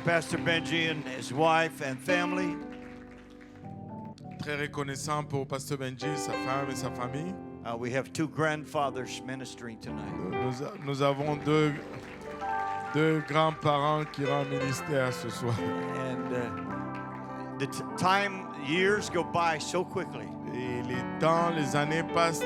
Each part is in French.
Pastor Benji and his wife and family. Très reconnaissant pour Pasteur Benji, sa femme et sa famille. We have two grandfathers ministering tonight. Nous avons deux grands-parents qui rendent ministère ce soir. And years go by so quickly. Et les années passent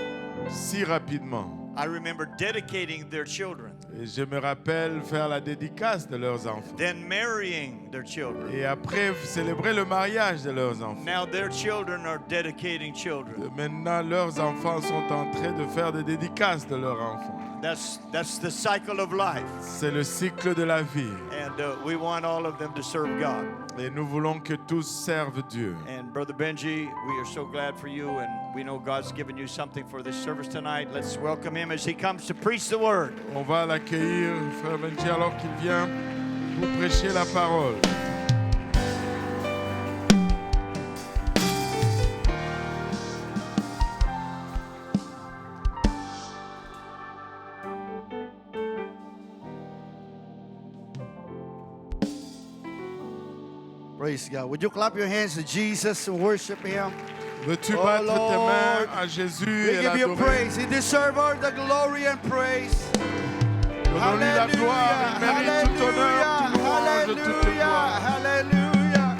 si rapidement. I remember dedicating their children. Et je me rappelle faire la dédicace de leurs enfants. Then marrying their children. Et après célébrer le mariage de leurs enfants. Now their children are dedicating children. Maintenant, leurs enfants sont en train de faire des dédicaces de leurs enfants. That's the cycle of life. C'est le cycle de la vie. And we want all of them to serve God. Et nous voulons que tous servent Dieu. And Brother Benji, we are so glad for you, and we know God's given you something for this service tonight. Let's welcome him as he comes to preach the word. On va l'accueillir, Frère Benji, alors qu'il vient pour prêcher la parole. Praise God. Would you clap your hands to Jesus and worship him? Veux-tu Oh, battre tes mains Lord, à Jésus We et give you l'adorer? praise. He deserves all the glory and praise. Donnons-lui la gloire, il mérite tout honneur, tout louange, toute gloire. Hallelujah.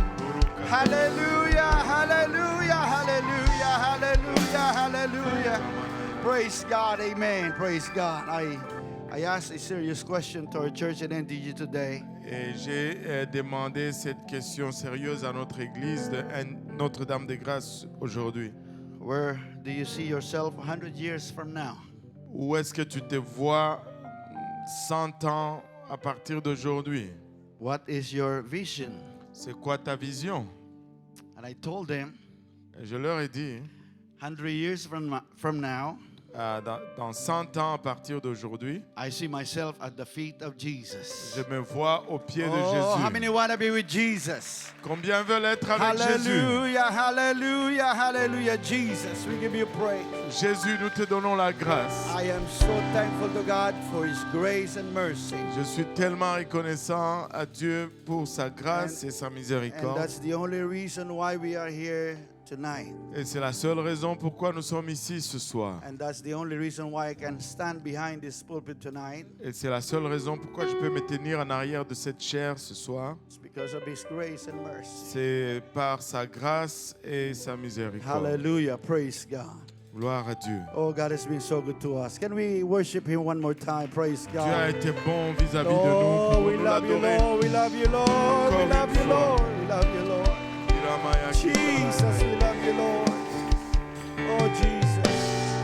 Hallelujah. Hallelujah. Hallelujah. Hallelujah. Hallelujah. Praise God. Amen. Praise God. I asked a serious question to our church at NTG today. Et j'ai demandé cette question sérieuse à notre église de Notre-Dame-des-Grâces aujourd'hui. Where do you see yourself 100 years from now? Où est-ce que tu te vois 100 ans à partir d'aujourd'hui? What is your vision? C'est quoi ta vision? And I told them, Et je leur ai dit, 100 years from now, dans 100 ans à partir d'aujourd'hui, I see myself at the feet of Jesus. je me vois aux pieds de Oh, how many Jésus. want to be with Jesus? Combien veulent être avec Jésus? Hallelujah, hallelujah, hallelujah. Jesus, we give you praise. Jésus, nous te donnons la grâce. I am so thankful to God for His grace and mercy. Je suis tellement reconnaissant à Dieu pour sa grâce et sa And miséricorde. that's the only reason why we are here tonight. Et c'est la seule raison pourquoi nous sommes ici ce soir. And that's the only reason why I can stand behind this pulpit tonight. Et c'est la seule raison pourquoi je peux me tenir en arrière de cette chaire ce soir. It's because of His grace and mercy. C'est par sa grâce et sa miséricorde. Hallelujah, praise God. Gloire à Dieu. Oh, God has been so good to us. Can we worship Him one more time? Praise Dieu a God. été bon vis-à-vis de nous. Oh, we Pouvons-nous love you, l'adorer? Lord. We love you, Lord. We Encore love une you, fois. Lord. We love you, Lord. Jesus, we love you, Lord. Oh, Jesus.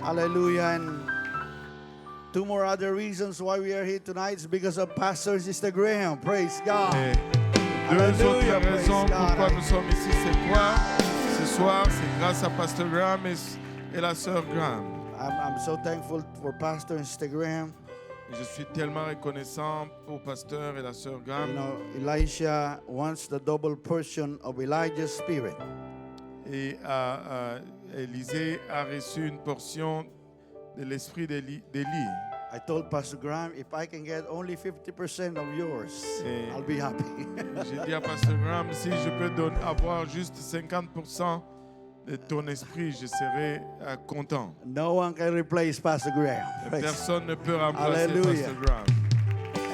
Hallelujah. And two more other reasons why we are here tonight is because of Pastor Sister Graham. Praise God. Et deux Hallelujah, autres praise raisons God. pourquoi nous sommes ici, c'est quoi? Ce soir, c'est grâce à Pasteur Graham et la sœur Graham. I'm so thankful for Pastor and Sister Graham. Je suis tellement reconnaissant pour Pasteur et la sœur You Graham. know, Elisha wants the double portion of Elijah's spirit. Et Élisée a reçu une portion de l'esprit d'Élie. I told Pastor Graham, if I can get only 50% of yours, Et- I'll be happy. J'ai dit à Pasteur Graham, si je peux avoir juste 50% de ton esprit, je serai content. No one can replace Pastor Graham. Praise. Personne ne peut remplacer Hallelujah. Pasteur Graham.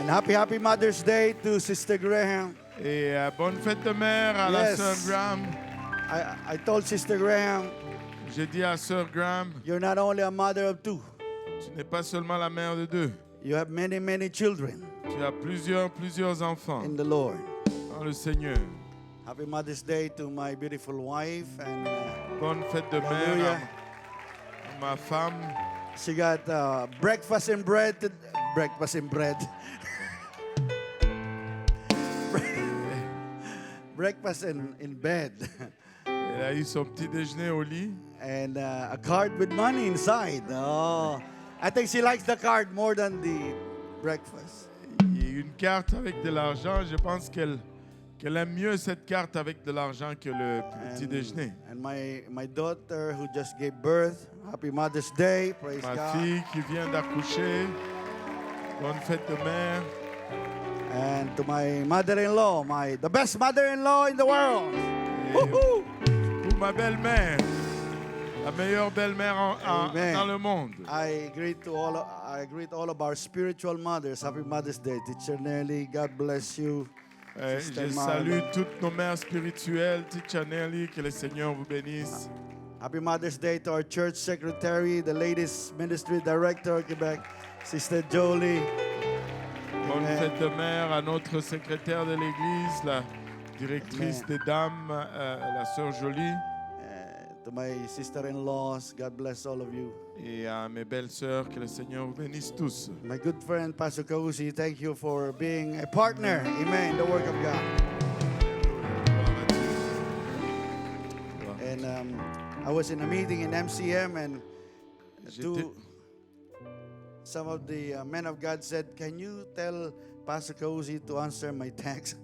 And happy Mother's Day to Sister Graham. Et bonne fête de mère à la Yes. sœur Graham. I told Sister Graham, J'ai dit à sœur Graham, you're not only a mother of two, tu n'es pas seulement la mère de deux. you have many children Tu as plusieurs enfants in the Lord. dans le Seigneur. Happy Mother's Day to my beautiful wife. And Bonne fête de mère Hallelujah. à ma femme. she got breakfast and bread. Breakfast and bread. Breakfast in bed. Elle a eu son petit déjeuner au lit. And a card with money inside. Oh, I think she likes the card more than the breakfast. Et une carte avec de l'argent. Je pense qu'elle aime mieux cette carte avec de l'argent que le petit déjeuner. And my daughter who just gave birth, happy Mother's Day, praise Ma God. fille qui vient d'accoucher. Bonne fête de mère. And to my mother-in-law, the best mother-in-law in the world. Woohoo! Pour ma belle-mère, la meilleure belle-mère Amen. dans le monde. I greet all of our spiritual mothers. Happy Mother's Day, Teacher Nelly. God bless you. Sister Je Marley. salue toutes nos mères spirituelles, Teacher Nelly, que le Seigneur vous bénisse. Happy Mother's Day to our church secretary, the ladies ministry director of Quebec, Sister Jolie. Bonne Amen. fête de mère à notre secrétaire de l'Église, la directrice Amen. des dames, la sœur Jolie, To my sister-in-laws, God bless all of you. et à mes belles sœurs, que le Seigneur vous bénisse tous. My good friend, Pastor Kausi, thank you for being a partner, amen, in the work of God. And I was in a meeting in MCM, and some of the men of God said, "Can you tell Pastor Kausi to answer my text?"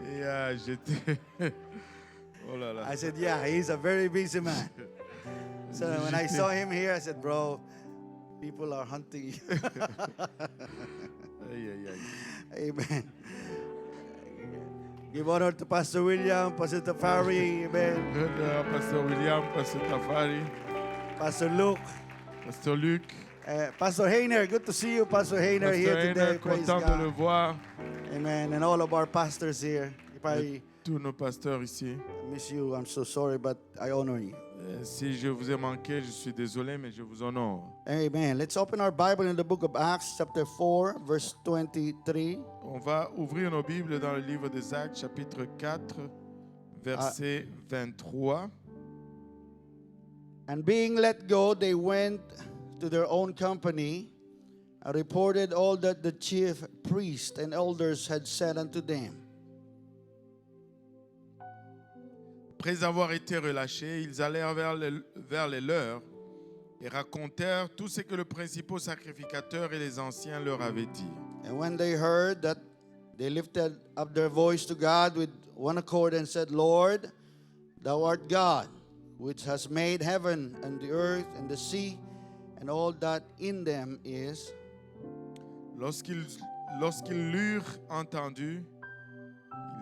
Et j'étais... Oh là là. I said, "Yeah, he's a very busy man." So when I saw him here, I said, "Bro, people are hunting you." Aïe, aïe, aïe. Amen. Give honor to Pastor William, Pastor Tafari, amen. Honneur à Pasteur William, Pasteur Tafari, Pastor Luke, Pasteur Luc, Pastor Hayner. Good to see you, Pastor Hayner, Pasteur here today. Heiner, Praise content de le God. voir. Amen. And all of our pastors here. If I Tous nos pasteurs ici. miss you, I'm so sorry, but I honor you. Si je vous ai manqué, je suis désolé, mais je vous honore. Amen. Let's open our Bible in the book of Acts, chapter 4, verse 23. On va ouvrir nos Bibles dans le livre des Actes, chapitre 4, verset 23. And being let go, they went to their own company and reported all that the chief priests and elders had said unto them. Après avoir été relâchés, ils allèrent vers les leurs et racontèrent tout ce que le principal sacrificateur et les anciens leur avaient dit. And when they heard that, they lifted up their voice to God with one accord and said, Lord, thou art God, which has made heaven and the earth and the sea and all that in them is. Lorsqu'ils l'eurent entendu,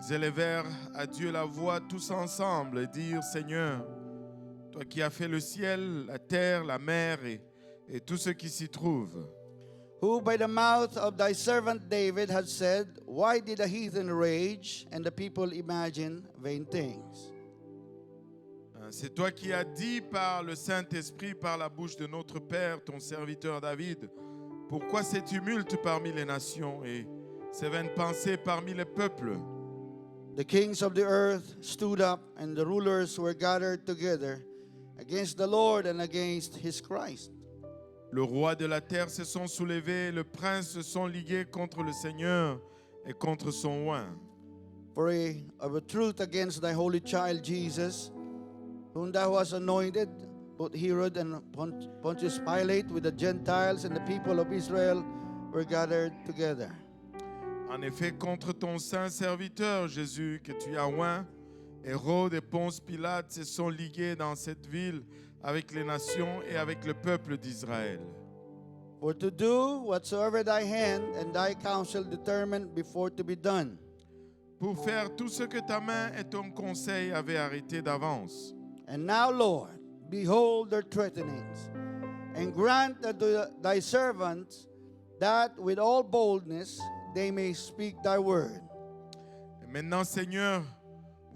ils élevèrent à Dieu la voix tous ensemble et dirent, Seigneur, toi qui as fait le ciel, la terre, la mer et tout ce qui s'y trouve, Who by the mouth of thy servant David had said, Why did the heathen rage and the people imagine vain things? c'est toi qui as dit par le Saint-Esprit, par la bouche de notre Père, ton serviteur David, pourquoi ces tumultes parmi les nations et ces vaines pensées parmi les peuples? The kings of the earth stood up, and the rulers were gathered together against the Lord and against his Christ. Le roi de la terre se sont soulevés, le prince se sont ligués contre le Seigneur et contre son oint. For of a truth against thy holy child Jesus, whom thou hast anointed, both Herod and Pontius Pilate with the Gentiles and the people of Israel were gathered together. En effet, contre ton saint serviteur Jésus que tu as oint, Hérode et Ponce Pilate se sont ligués dans cette ville avec les nations et avec le peuple d'Israël. For to do whatsoever thy hand and thy counsel determined before to be done. Pour faire tout ce que ta main et ton conseil avaient arrêté d'avance. And now, Lord, behold their threatenings, and grant unto thy servants that with all boldness they may speak thy word. Et maintenant, Seigneur,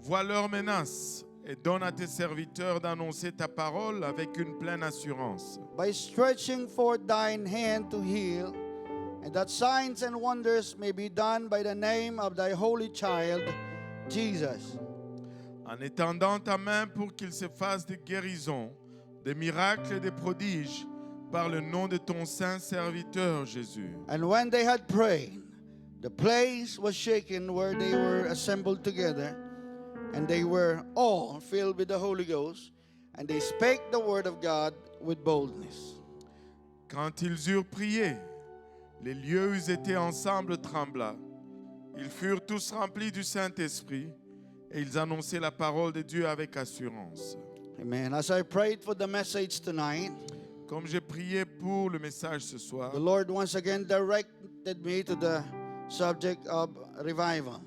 vois leurs menaces et donne à tes serviteurs d'annoncer ta parole avec une pleine assurance. By stretching forth thine hand to heal, and that signs and wonders may be done by the name of thy holy child, Jesus. En étendant ta main pour qu'il se fasse des guérisons, des miracles et des prodiges par le nom de ton saint serviteur Jésus. And when they had prayed, the place was shaken where they were assembled together, and they were all filled with the Holy Ghost, and they spake the word of God with boldness. Quand ils eurent prié, les lieux où ils étaient ensemble trembla. Ils furent tous remplis du Saint-Esprit et ils annonçaient la parole de Dieu avec assurance. Amen. As I prayed for the message tonight, Comme j'ai prié pour le message ce soir, the Lord once again directed me to the subject of revival.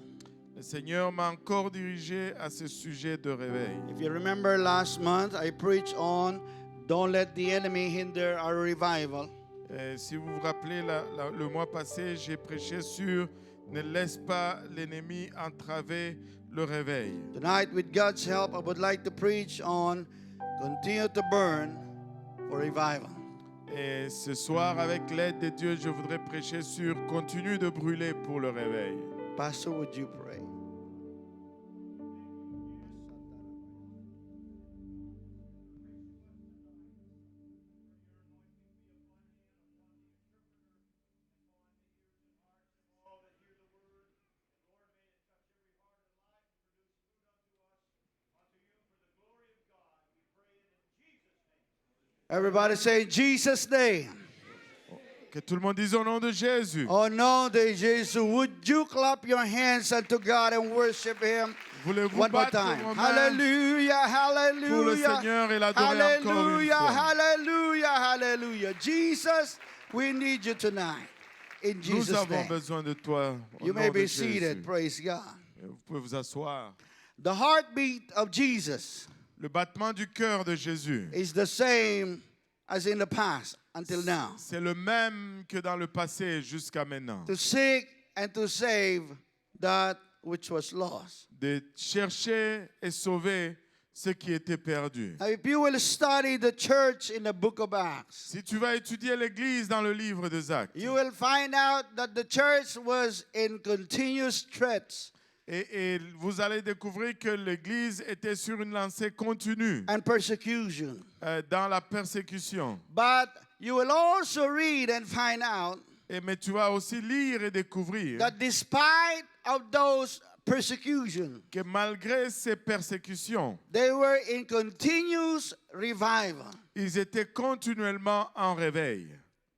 Le Seigneur m'a encore dirigé à ce sujet de réveil. If you remember last month, I preached on don't let the enemy hinder our revival. Et si vous vous rappelez, le mois passé, j'ai prêché sur ne laisse pas l'ennemi entraver le réveil. Tonight, with God's help, I would like to preach on continue to burn for revival. Et ce soir, avec l'aide de Dieu, je voudrais prêcher sur continue de brûler pour le réveil. Pastor, would you pray? Everybody say Jesus' name. Que tout le monde dise au nom de Jésus. Oh no, de Jesus. Would you clap your hands unto God and worship Him Voulez-vous one more battre time? vos mains Hallelujah, pour le hallelujah. Seigneur et l'adorer encore une Hallelujah, fois? hallelujah, hallelujah. Jesus, we need you tonight. In Nous Jesus' avons name. besoin de toi. Au You nom may de be Jésus. seated. Praise God. Vous pouvez vous asseoir. The heartbeat of Jesus Le battement du cœur de Jésus, is the same as in the past until now. c'est le même que dans le passé jusqu'à maintenant. To seek and to save that which was lost. De chercher et sauver ce qui était perdu. Now, if you will study the church in the book of Acts, Si tu vas étudier l'Église dans le livre des Actes, you will find out that the church was in continuous threats et vous allez découvrir que l'Église était sur une lancée continue and persecution. dans la persécution. But you will also read and find out Mais tu vas aussi lire et découvrir that despite of those persecution, que malgré ces persécutions, they were in continuous revival. ils étaient continuellement en réveil.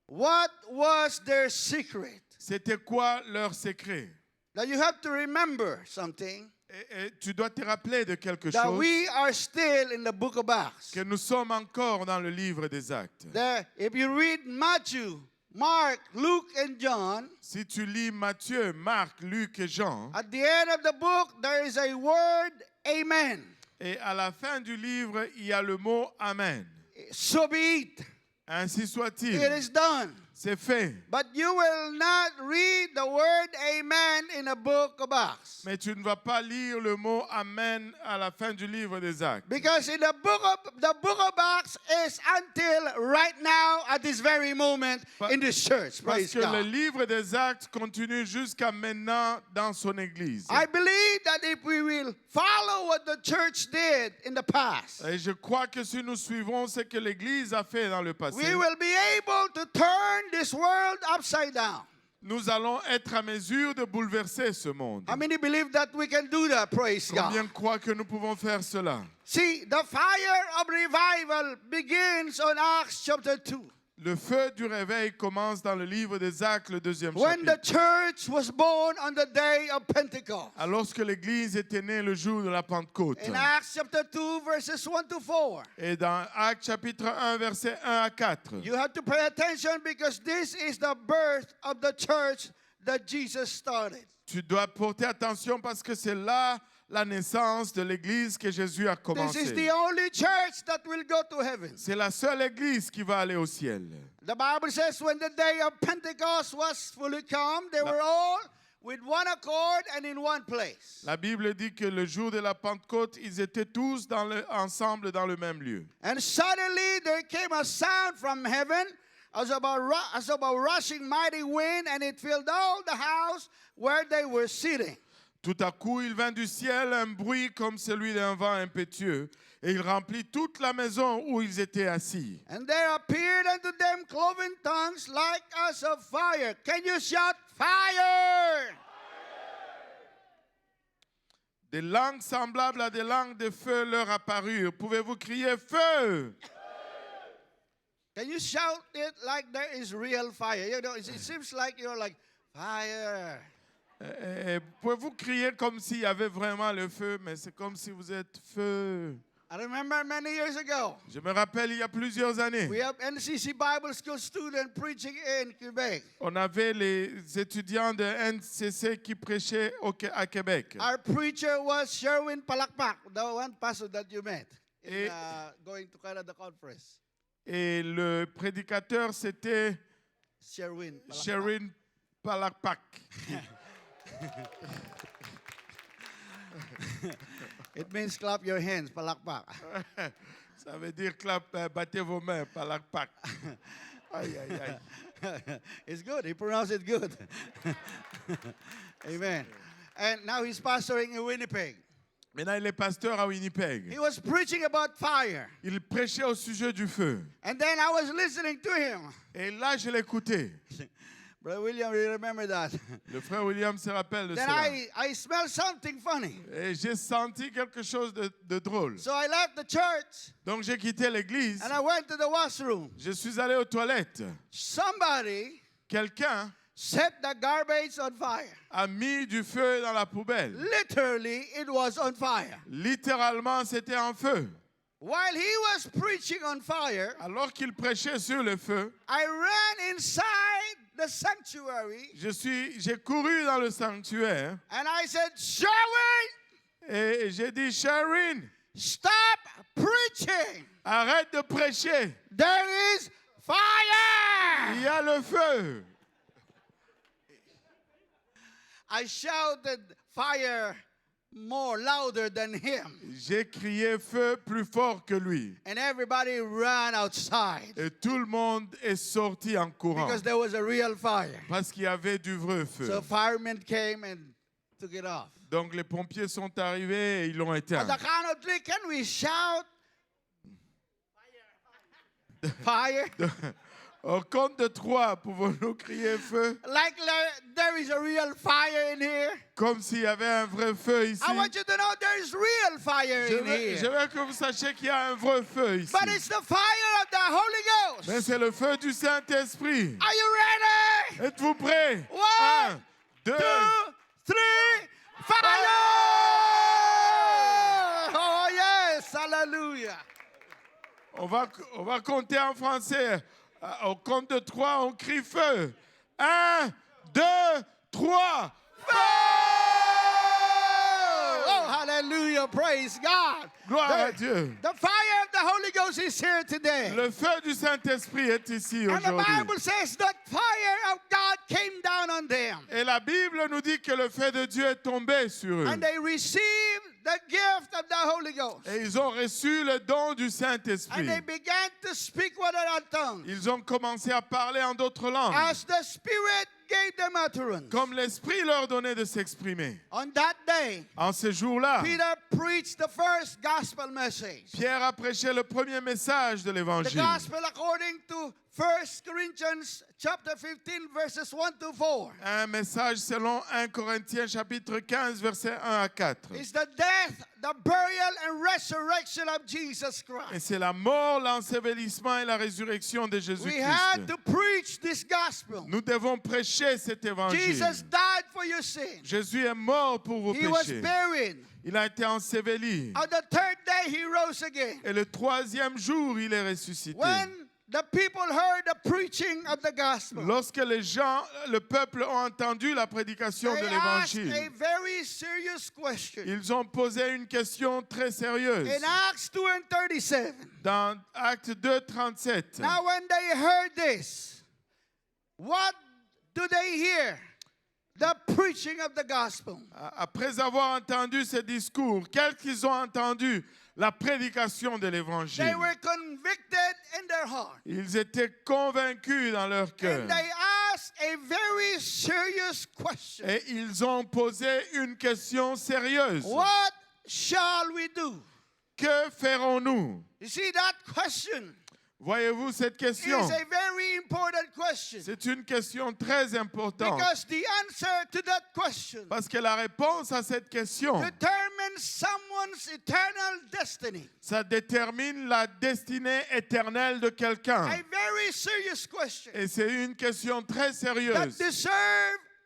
What was their secret? C'était quoi leur secret? Now you have to remember something, Et tu dois te rappeler de quelque that chose, we are still in the book of Acts. que nous sommes encore dans le livre des Actes. There, if you read Matthew, Mark, Luke, and John, Si tu lis Matthieu, Marc, Luc et Jean, at the end of the book, there is a word, amen. et à la fin du livre, il y a le mot Amen. So be it. Ainsi It soit-il. is done. C'est fait. But you will not read the word amen in the book of Acts. Mais tu ne vas pas lire le mot Amen à la fin du livre des Actes. Because in the book of Acts is until right now at this very moment in this church. Parce Praise que le God. livre des Actes continue jusqu'à maintenant dans son Église. I believe that if we will follow what the church did in the past, Et je crois que si nous suivons ce que l'Église a fait dans le passé, we will be able to turn this world upside down. nous allons être à mesure de bouleverser ce monde. How many believe that we can do that? Praise Combien God. croient que nous pouvons faire cela? See, the fire of revival begins on Acts chapter 2. Le feu du réveil commence dans le livre des Actes, le 2e When the chapitre. church was born on the day of Pentecost. Alors que l'Église était née le jour de la Pentecôte. In Acts chapter 2, verses 1 to 4. Et dans Actes chapitre 1, versets 1 à 4. You have to pay attention because this is the birth of the church that Jesus started. Tu dois porter attention parce que c'est là la naissance de l'Église que Jésus a This is the commencé. only church that will go to heaven. C'est la seule Église qui va aller au ciel. The Bible says when the day of Pentecost was fully come, they were all with one accord and in one place. La Bible dit que le jour de la Pentecôte, ils étaient tous ensemble dans le même lieu. And suddenly there came a sound from heaven as of a rushing mighty wind, and it filled all the house where they were sitting. Tout à coup, il vint du ciel un bruit comme celui d'un vent impétueux, et il remplit toute la maison où ils étaient assis. And there appeared unto them cloven tongues like as of fire. Can you shout fire? Des langues semblables à des langues de feu leur apparurent. Pouvez-vous crier feu? Can you shout it like there is real fire? You know, it seems like you're like fire. Pouvez-vous crier comme s'il y avait vraiment le feu, mais c'est comme si vous êtes feu. I remember many years ago, Je me rappelle il y a plusieurs années, we have NCC Bible School student preaching in Quebec. on avait les étudiants de NCC qui prêchaient à Québec. Our preacher was Sherwin Palakpak, the one pastor that you met in Et- going to Canada conference. Et le prédicateur, c'était Sherwin Palakpak. Sherin Palakpak. It means clap your hands, Palakpak. Ça veut dire battez vos mains, Palakpak. Aïe, aïe, aïe. It's good. He pronounced it good. Amen. And now he's pastoring in Winnipeg. Maintenant, il est pasteur à Winnipeg. He was preaching about fire. Il prêchait au sujet du feu. And then I was listening to him. Et là, je l'écoutais. Brother William, you remember that? Le frère William se rappelle de Then cela. I smelled something funny. Et j'ai senti quelque chose de drôle. So I left the church Donc, j'ai quitté l'église. and I went to the washroom. Je suis allé aux toilettes. Somebody Quelqu'un set the garbage on fire. a mis du feu dans la poubelle. Literally, it was on fire. Littéralement, c'était en feu. While he was preaching on fire, Alors qu'il prêchait sur le feu, I ran inside the sanctuary j'ai couru dans le sanctuaire and I said, Sherwin, et j'ai dit, Sharon, stop preaching. arrête de prêcher. There is Il fire. y a le feu. I shouted fire more louder than him. J'ai crié feu plus fort que lui. And everybody ran outside Et tout le monde est sorti en courant. because there was a real fire. Parce qu'il y avait du vrai feu. So firemen came and took it off. Donc les pompiers sont arrivés et ils l'ont On éteint. the count of three, can we shout? Fire. Au compte de 3, pouvons-nous crier feu? Like there is a real fire in here. Comme s'il y avait un vrai feu ici. I want you to know there is real fire Je in veux here. que vous sachiez qu'il y a un vrai feu ici. But it's the fire of the Holy Mais Ghost. c'est le feu du Saint-Esprit. Are you ready? Êtes-vous prêts? 1, 2, 2, 3, fire! Oh yes, hallelujah. on va compter en français. Au compte de 3, on crie feu. 1, 2, 3. Oh, hallelujah, praise God. Gloire à Dieu. The fire of the Holy Ghost is here today. Le feu du Saint-Esprit est ici And the aujourd'hui. Bible says that fire of God came down on them. Et la Bible nous dit que le feu de Dieu est tombé sur eux. And they received the gift of the Holy Ghost. Et ils ont reçu le don du And Saint-Esprit. they began to speak with other tongues. Ils ont commencé à parler en d'autres langues. As the Spirit gave them utterance. Comme l'Esprit leur donnait de s'exprimer. On that day, En ce jour-là, Peter preached the first gospel message. Pierre a prêché le premier message de The l'Évangile. gospel according to 1 Corinthians chapter 15 verses 1 to 4. Un message selon 1 Corinthiens chapitre 15 versets 1 à 4. It's the death, the burial and resurrection of Jesus Et Christ. c'est la mort, l'ensevelissement et la résurrection de We Jésus-Christ. had to preach this gospel. Nous devons prêcher cet évangile. Jesus died for your sin. Jésus est mort pour vos He was péchés. buried. Il a été enseveli. On the third day, he rose again. Et le 3e jour, il est ressuscité. When the people heard the preaching of the gospel, Lorsque les gens, le peuple ont entendu la prédication de they asked a l'évangile, very serious question. ils ont posé une question très sérieuse. In Acts 2 and 37. Dans Acte 2, 37. Now, when they heard this, what do they hear? The preaching of the gospel. Après avoir entendu ce discours, qu'est-ce qu'ils ont entendu? La prédication de They l'évangile. were convicted in their heart. Ils étaient convaincus dans leur cœur. And they asked a very serious question. Et ils ont posé une question sérieuse. What shall we do? Que ferons-nous? You see, that question Voyez-vous cette question? is a very important question. C'est une question très importante. Because the answer to that question Parce que la réponse à cette question, determines someone's eternal destiny. ça détermine la destinée éternelle de quelqu'un. A very serious question Et c'est une question très that sérieuse deserves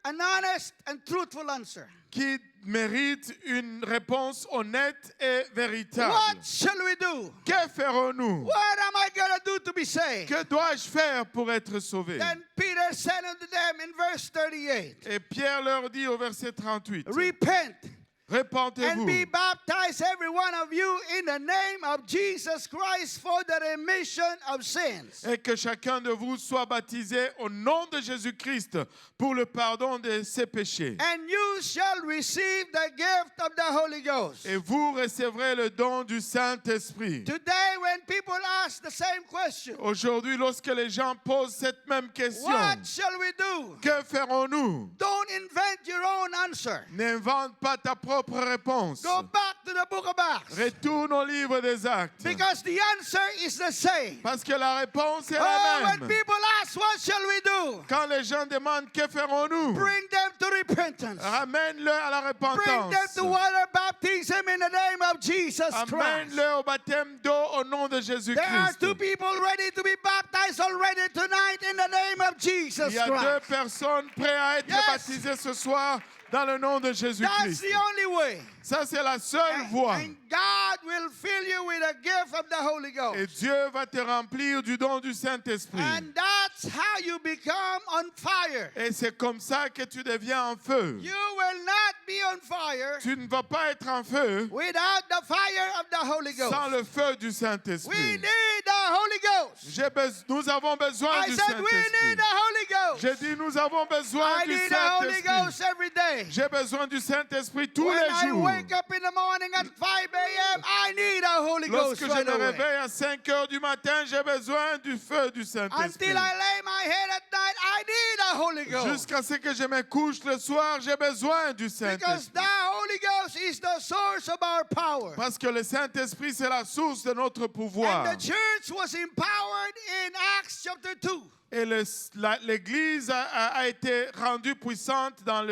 an honest and truthful answer. qui mérite une réponse honnête et véritable. What shall we do? Que ferons-nous? What am I going to do to be saved? Que dois-je faire pour être sauvé? Then Peter said unto them in verse 38, Et Pierre leur dit au verset 38, repent and répentez-vous be baptized, every one of you, in the name of Jesus Christ for the remission of sins. et que chacun de vous soit baptisé au nom de Jésus-Christ pour le pardon de ses péchés. And you shall receive the gift of the Holy Ghost. Et vous recevrez le don du Saint-Esprit. Today, when people ask the same question, Aujourd'hui, lorsque les gens posent cette même question, what shall we do? que ferons-nous? Don't invent your own answer. N'invente pas ta propre réponse. Go back to the book of Acts. Retourne au livre des Actes. Because the answer is the same. Parce que la réponse est Oh, la when même. people ask, what shall we do? Quand les gens demandent que ferons-nous, Bring them to repentance. ramène-le à la Bring them repentance. to water baptism in the name of Jesus Christ. Amène-le au baptême d'eau au nom de There are Jésus-Christ. two people ready to be baptized already tonight in the name of Jesus Il y a deux Christ. personnes prêtes à être Yes. baptisées ce soir dans le nom de That's Jésus-Christ. the only way. Ça, c'est la seule voie. And God will fill you with a gift of the Holy Et Ghost. Dieu va te remplir du don du Saint-Esprit. And that's how you become on fire. Et c'est comme ça que tu deviens en feu. You will not be on fire Tu ne vas pas être en feu without the fire of the Holy Ghost. sans le feu du We Saint-Esprit. need the Holy Ghost. Nous avons besoin I du said we need Saint-Esprit. the Holy Ghost. J'ai dit, nous avons besoin I du need the Holy Saint-Esprit. Ghost every day. J'ai besoin du Saint-Esprit tous When les I jours. wake up in the morning at 5 a.m., I need a Holy Ghost Lorsque je right me away. réveille à 5 heures du matin, j'ai besoin du feu du Saint-Esprit. Until I lay my head at night, I need a Holy Ghost. Jusqu'à ce que je me couche le soir, j'ai besoin du Because Saint-Esprit. the Holy Ghost is the source of our power. Parce que le Saint-Esprit, c'est la source de notre pouvoir. And the church was empowered in Acts chapter 2. Et l'Église a été rendue puissante dans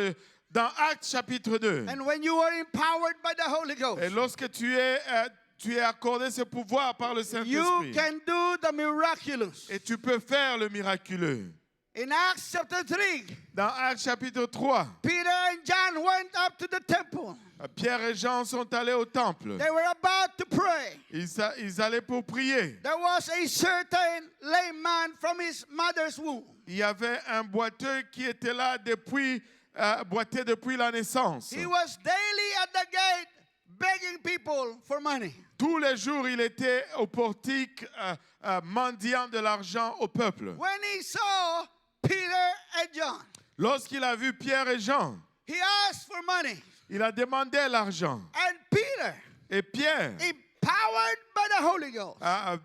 Actes chapitre 2. And when you are empowered by the Holy Ghost, Et lorsque tu es accordé ce pouvoir par le you Saint-Esprit, can do the miraculous. et tu peux faire le miraculeux. In Acts chapter 3, Dans Actes chapitre 3, Peter and John went up to the temple. Pierre et Jean sont allés au temple. They were about to pray. Ils allaient pour prier. There was a certain lame man from his mother's womb. Il y avait un boiteux qui était là boité depuis la naissance. He was daily at the gate begging people for money. Tous les jours, il était au portique mendiant de l'argent au peuple. When he saw Peter and John, Lorsqu'il a vu Pierre et Jean, he asked for money. il a demandé l'argent. And Peter, Et Pierre, empowered by the Holy Ghost,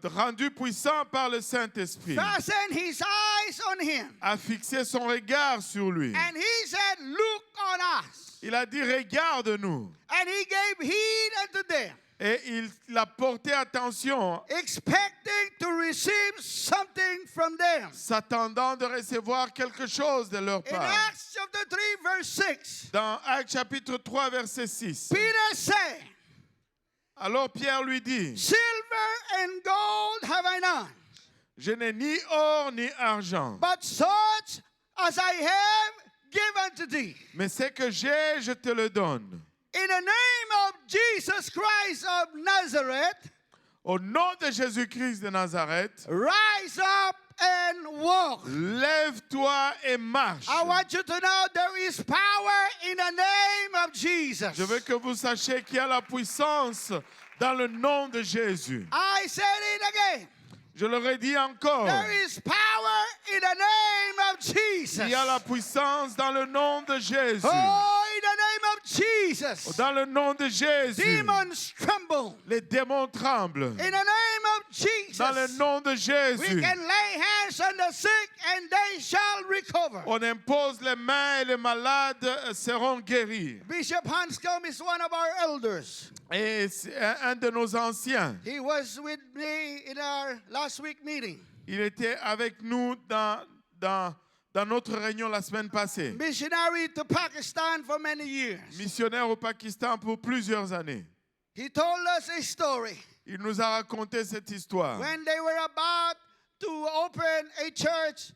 rendu puissant par le Saint-Esprit, fastened his eyes on him. a fixé son regard sur lui. And he said, look on us. Il a dit, regarde-nous. And he gave heed unto them, Et il a porté attention, expecting to receive something from them. s'attendant de recevoir quelque chose de leur In part. Acts chapter 3, verse 6, Dans Actes chapitre 3, verset 6. Peter said, Alors Pierre lui dit, silver and gold have I none, je n'ai ni or ni argent, but such as I have given to thee. mais ce que j'ai, je te le donne. In the name of Jesus Christ of Nazareth, Au nom de Jésus-Christ de Nazareth, rise up and walk. lève-toi et marche. I want you to know there is power in the name of Jesus. Je veux que vous sachiez qu'il y a la puissance dans le nom de Jésus. I said it again. Je le redis encore. There is power in the name of Jesus. Il y a la puissance dans le nom de Jésus. Oh, in the name of Jesus. Dans le nom de Jésus, Demons tremble. les démons tremblent. In the name of Jesus. Dans le nom de We Jésus, can lay hands on the sick and they shall recover. on impose les mains et les malades seront guéris. Bishop Hanscom is one of our elders. Et c'est un de nos anciens. He was with me in our last week meeting. Il était avec nous dans notre réunion la semaine passée. Missionary to Pakistan for many years. Missionnaire au Pakistan pour plusieurs années. He told us a story. Il nous a raconté cette histoire. When they were about to open a church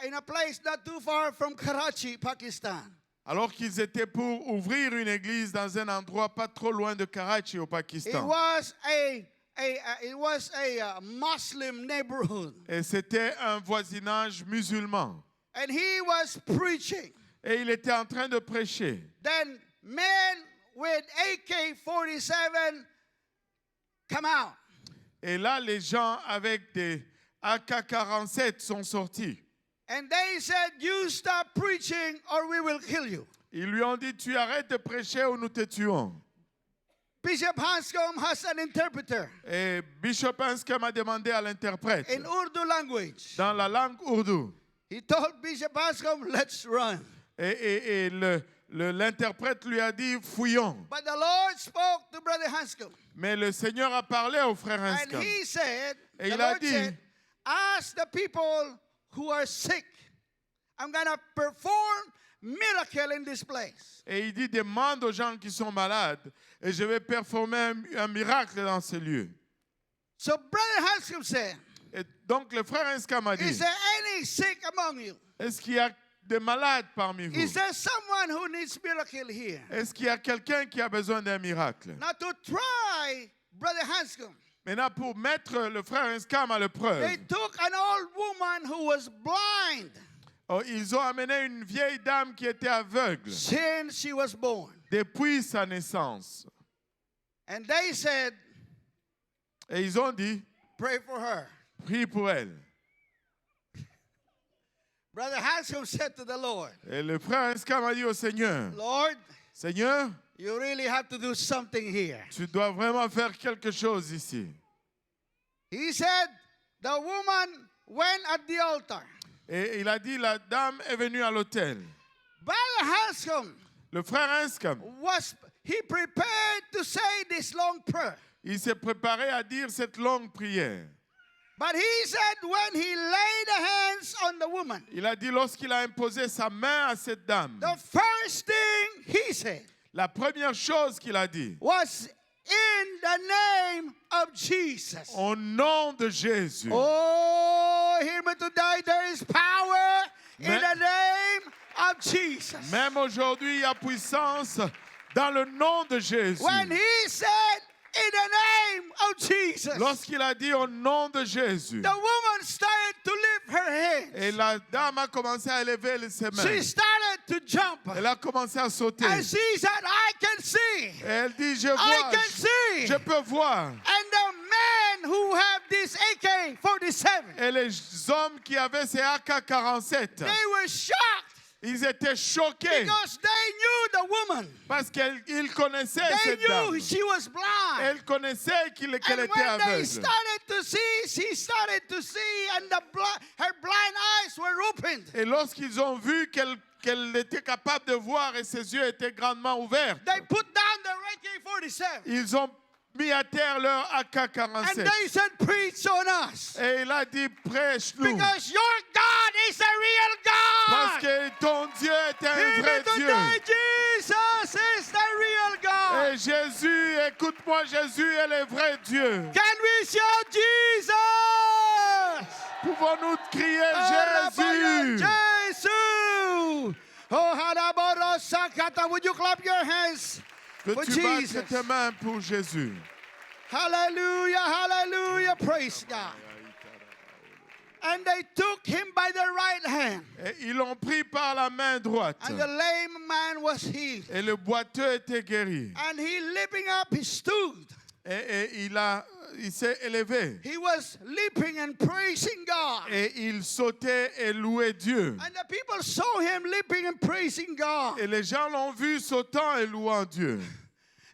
in a place not too far from Karachi, Pakistan. Alors qu'ils étaient pour ouvrir une église dans un endroit pas trop loin de Karachi au It Pakistan. was a Muslim neighborhood. Et c'était un voisinage musulman. And he was preaching. Et il était en train de prêcher. Then men with AK-47 come out. Et là, les gens avec des AK-47 sont sortis. And they said, you stop preaching or we will kill you. Ils lui ont dit, tu arrêtes de prêcher ou nous te tuons. Bishop Hanscom has an interpreter Et Bishop Hanscom a demandé à l'interprète, in Urdu language. dans la langue ourdou. He told Bishop Hanscom, let's run. Et l'interprète lui a dit, fouillons. But the Lord spoke to Brother Hanscom. Mais le Seigneur a parlé au frère And Hanscom. he said, Et the il a Lord dit, said, ask the people who are sick. I'm going to perform miracle in this place. Et il dit, demande aux gens qui sont malades, et je vais performer un miracle dans ce lieu. So Brother Hanscom said, Et donc le frère Hanscom a dit, is there any sick among you? est-ce qu'il y a des malades parmi vous? Is there someone who needs miracle here? Est-ce qu'il y a quelqu'un qui a besoin d'un miracle? Now to try Brother Hanscom, Maintenant, pour mettre le frère Hanscom à l'épreuve, they took an old woman who was blind ils ont amené une vieille dame qui était aveugle since she was born. depuis sa naissance. And they said, Et ils ont dit, pray for her. prie pour elle. Brother Hanscom said to the Lord, Et le frère Hanscom a dit au Seigneur, Lord, Seigneur, you really have to do something here. tu dois vraiment faire quelque chose ici. He said, the woman went at the altar. Et il a dit, la dame est venue à l'autel. Brother Hanscom Le frère Hanscom, he prepared to say this long prayer. il s'est préparé à dire cette longue prière. But he said when he laid hands on the woman, Il a dit lorsqu'il a imposé sa main à cette dame, the first thing he said la première chose qu'il a dit, was in the name of Jesus. au nom de Jésus. Oh, hear me today, there is power in Mais- the name of Jesus. Même aujourd'hui, il y a puissance dans le nom de Jésus. When he said in the name of Jesus, Lorsqu'il a dit au nom de Jésus, the woman started to lift her et hands. la dame a commencé à élever ses She mains. started to jump. Elle a commencé à sauter. And she said, I can see. Et elle dit, je I vois, can see. je peux voir. And the men who have this AK-47, Et les hommes qui avaient ces AK-47, they were shocked ils étaient choqués because they knew the woman. parce qu'ils connaissaient They cette knew dame. she was blind. Elle connaissait qu'elle And était when they aveugle. started to see, she started to see, and her blind eyes were opened. Et lorsqu'ils ont vu qu'elle était capable de voir et ses yeux étaient grandement ouverts, They put down their AK-47. ils ont mis à terre leur And AK-47. they said, preach on us. Et il a dit, prêche-nous. Because your God is a real Parce God. que ton Dieu est un Hear vrai me Dieu. today, Jesus is the real God. Et Jésus, écoute-moi, Jésus est le vrai Dieu. Can we shout Jesus? Pouvons-nous crier Jésus. Jésus? Jesus. Oh, Haraboro Sakata, would you clap your hands for Peux-tu battre Jesus? tes mains pour Jésus? Hallelujah, hallelujah, praise God. And they took him by the right hand, Et ils l'ont pris par la main droite. and the lame man was healed. Et le boiteux était guéri. And he leaping up, he stood. Et il s'est élevé. He was leaping and praising God. Et il sautait et louait Dieu. And the people saw him leaping and praising God. Et les gens l'ont vu sautant et louant Dieu.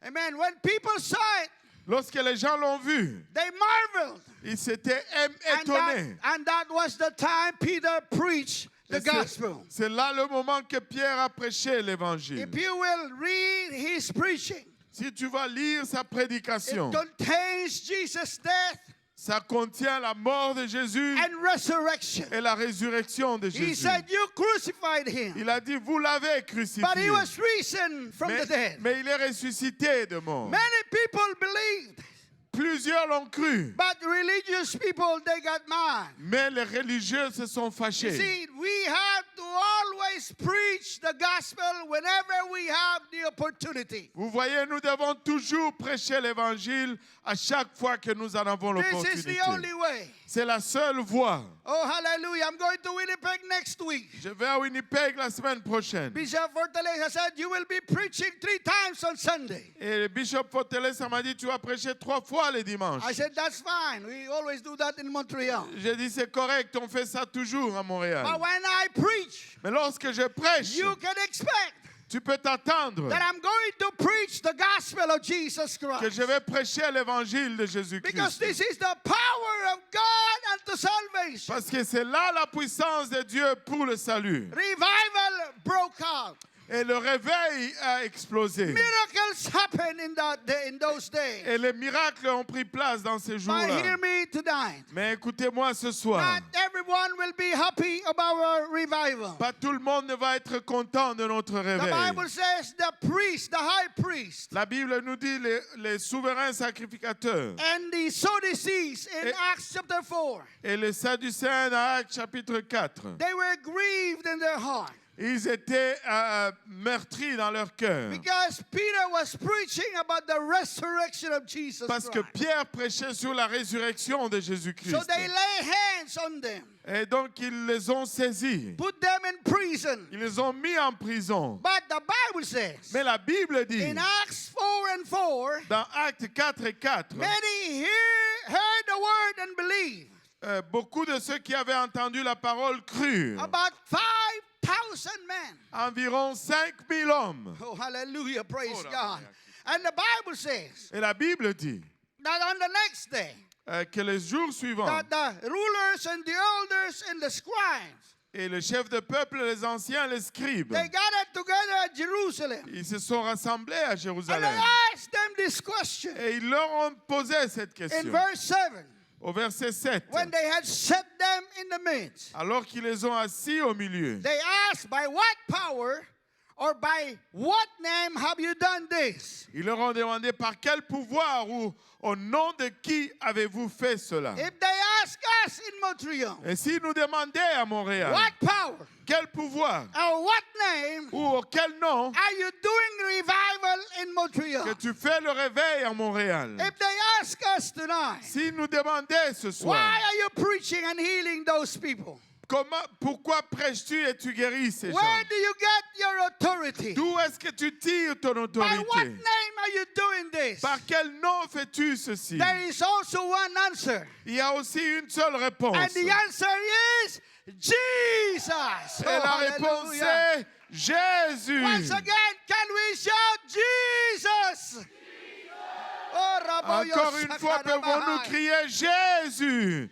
Amen. When people saw it, Lorsque les gens l'ont vu, they marveled. ils s'étaient And étonnés. that was the time Peter preached the Et gospel. c'est là le moment que Pierre a prêché l'évangile. If you will read his preaching, Si tu vas lire sa it prédication, contains Jesus' death ça contient la mort de Jésus and resurrection. et la résurrection de He Jésus. said, you crucified him, Il a dit, vous l'avez but crucifié. he was risen from the dead. Mais il est ressuscité de mort. Many people believed Plusieurs l'ont cru, but religious people, they got mad. mais les religieux se sont You fâchés. see, we have to always preach the gospel whenever we have the opportunity. Vous voyez, nous devons toujours prêcher l'évangile à chaque fois que nous en avons This is l'opportunité. the only way. C'est la seule voie. Oh, hallelujah. I'm going to Winnipeg next week. Je vais à Winnipeg la semaine prochaine. Bishop Fortaleza said, you will be preaching 3 times on Sunday. Et le Bishop Fortaleza m'a dit, tu vas prêcher 3 fois les dimanches. I said, that's fine. We always do that in Montreal. J'ai dit, c'est correct, on fait ça toujours à Montréal. But when I preach, Mais lorsque je prêche, you can expect tu peux t'attendre that I'm going to preach the gospel of Jesus que Christ. je vais prêcher l'évangile de Because Jésus-Christ. this is the power of God unto salvation. Parce que c'est là la puissance de Dieu pour le salut. Revival broke out. Et le réveil a explosé. Miracles happened in those days. Et les miracles ont pris place dans ces But jours-là. hear me tonight. Mais écoutez-moi ce soir. Not everyone will be happy about our revival. Pas tout le monde ne va être content de notre The réveil. Bible says the priest, the high priest, La Bible nous dit les souverains sacrificateurs and the Sadducees in Et- Acts chapter 4, et les Sadducéens dans Actes chapitre 4. they were grieved in their heart Ils étaient meurtris dans leur cœur. because Peter was preaching about the resurrection of Jesus Parce que Christ. Pierre prêchait sur la résurrection de Jésus-Christ. So they lay hands on them, Et donc ils les ont saisis. put them in prison. Ils les ont mis en prison. But the Bible says Mais la Bible dit, in Acts 4 and 4, dans Actes 4 et 4, many heard the word and believed. beaucoup de ceux qui avaient entendu la parole crurent. About 5,000 men. Environ 5000 hommes. Oh, hallelujah. Praise Oh, God. yeah. And the Bible says Et la Bible dit that on the next day, que les jours suivants, that the rulers and the elders and the scribes, et le chef de peuple, les anciens, les scribes, they gathered together at Jerusalem. ils se sont rassemblés à And Jérusalem. they asked them this question Et ils leur ont posé cette in question. verse 7. Au verset 7, When they had set them in the midst, alors qu'ils les ont assis au milieu, they asked, by what power or by what name have you done this? ils leur ont demandé par quel pouvoir ou au nom de qui avez-vous fait cela. If they ask us in Montreal, Et si nous demandaient à Montréal, what power quel pouvoir or what name ou quel nom are you doing revival in Montreal? que tu fais le réveil à Montréal, If they ask us tonight, si nous demandaient ce why soir, are you preaching and healing those people? pourquoi prêches-tu et tu guéris ces Where gens? do you get your authority? D'où est-ce que tu tires ton By what autorité? name are you doing this? Par quel nom fais-tu ceci? There is also one answer. Il y a aussi une seule réponse. And the answer is Jesus. Et la réponse hallelujah. est Jésus. Once again, can we shout Jesus? Oh, Rabbi Encore une fois, pouvons-nous Yosakadabahai. crier Jésus?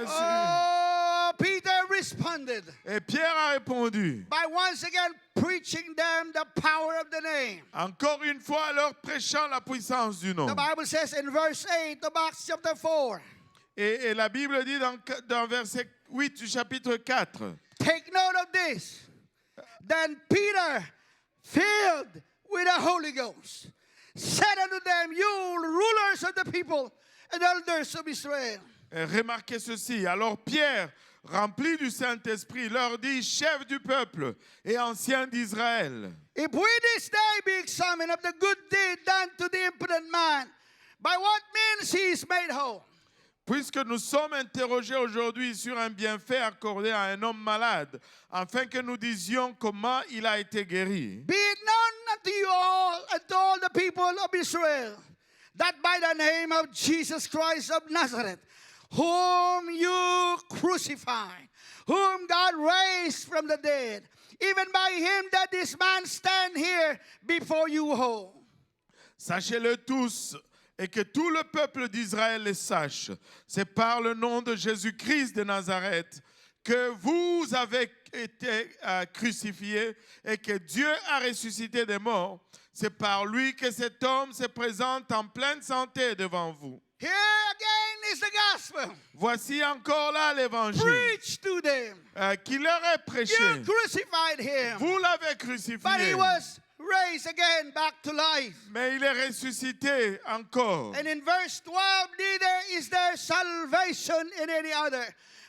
Oh, Peter responded Et Pierre a répondu. by once again preaching them the power of the name. Encore une fois, leur prêchant la puissance du nom. The Bible says in verse 8 of Acts chapter 4, Et la Bible dit dans verset 8 du chapitre 4, take note of this. Then Peter, filled with the Holy Ghost, said unto them, you rulers of the people and elders of Israel. remarquez ceci. Alors Pierre, rempli du Saint-Esprit, leur dit, chef du peuple et ancien d'Israël, If we this day be examined of the good deed done to the impotent man, by what means he is made whole? puisque nous sommes interrogés aujourd'hui sur un bienfait accordé à un homme malade, afin que nous disions comment il a été guéri. Be it known unto you all and to all the people of Israel, that by the name of Jesus Christ of Nazareth, whom you crucified, whom God raised from the dead, even by him that this man stand here before you whole. Sachez-le tous, et que tout le peuple d'Israël le sache. C'est par le nom de Jésus-Christ de Nazareth que vous avez été crucifiés et que Dieu a ressuscité des morts. C'est par lui que cet homme se présente en pleine santé devant vous. Here again is the gospel. Voici encore là l'évangile Preach to them. qui leur est prêché. You crucified him, Vous l'avez but he crucifié, was raised again back to life. Mais il est ressuscité encore. And in verse 12, neither is there salvation in any other.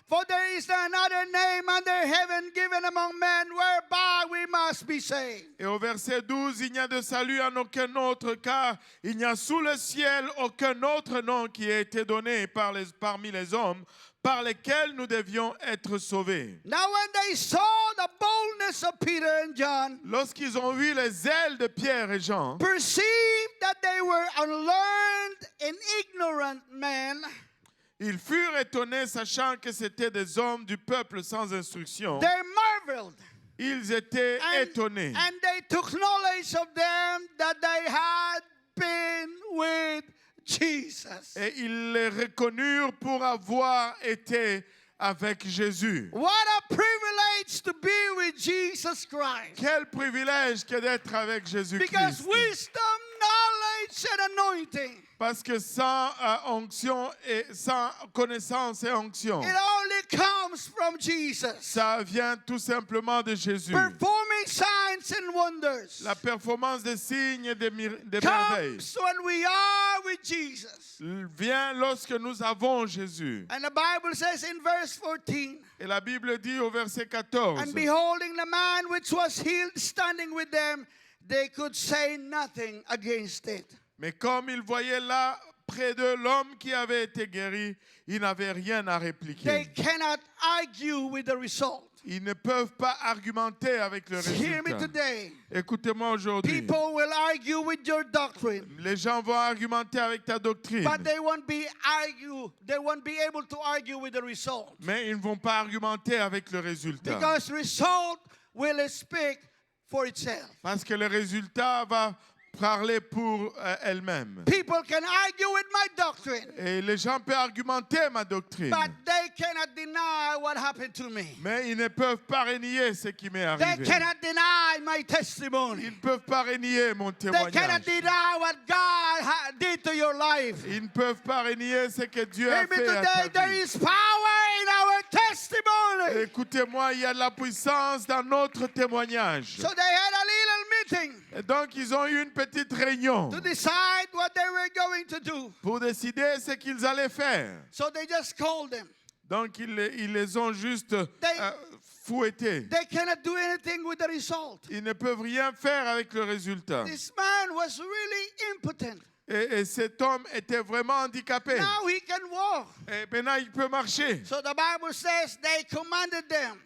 For there is another name under heaven given among men whereby we must be saved. Et au verset 12, il n'y a de salut en aucun autre, car il n'y a sous le ciel aucun autre nom qui ait été donné parmi les hommes, par lesquels nous devions être sauvés. Now when they saw the boldness of Peter and John, Lorsqu'ils ont vu les ailes de Pierre et Jean, perceived that they were unlearned and ignorant men, ils furent étonnés, sachant que c'étaient des hommes du peuple sans instruction. they marveled. Ils étaient étonnés. And they took knowledge of them that they had been with Jesus. Et ils les reconnurent pour avoir été avec Jésus. What a privilege to be with Jesus Christ. Quel privilège que d'être avec Because Jésus-Christ. wisdom, knowledge, and anointing, Parce que sans onction et sans connaissance et onction, it only comes from Jesus. ça vient tout simplement de Jésus. Performing signs and wonders La performance des signes et des merveilles comes when we are with Jesus. vient lorsque nous avons Jésus. And the Bible says in verse 14, Et la Bible dit au verset 14, and beholding the man which was healed standing with them, they could say nothing against it. mais comme ils voyaient là près de l'homme qui avait été guéri, ils n'avaient rien à They répliquer. cannot argue with the result. Ils ne peuvent pas argumenter avec le Hear me résultat. today. Écoutez-moi aujourd'hui. People will argue with your doctrine, Les gens vont argumenter avec ta doctrine, but they won't be able to argue with the result. mais ils ne vont pas argumenter avec le résultat. Because result will speak for itself. Parce que le résultat va parler pour elle-même. People can argue with my doctrine, Et les gens peuvent argumenter ma doctrine, but they cannot deny what happened to me. mais ils ne peuvent pas renier ce qui m'est They arrivé. cannot deny my testimony. Ils ne peuvent pas renier mon They cannot témoignage. deny what God did to your life. Ils ne peuvent pas renier ce que Dieu Hear a me fait à today, ta there vie. is power in our testimony. Écoutez-moi, il y a de la puissance dans notre témoignage. So they had a little meeting Et donc, ils ont eu une petite réunion to decide what they were going to do. pour décider ce qu'ils allaient faire. So they just called them. Donc, ils les ont juste fouettés. They cannot do anything with the result. Ils ne peuvent rien faire avec le résultat. This man was really impotent. Et cet homme était vraiment handicapé. Now he can walk. Et maintenant, il peut marcher. So the Bible says they commanded them.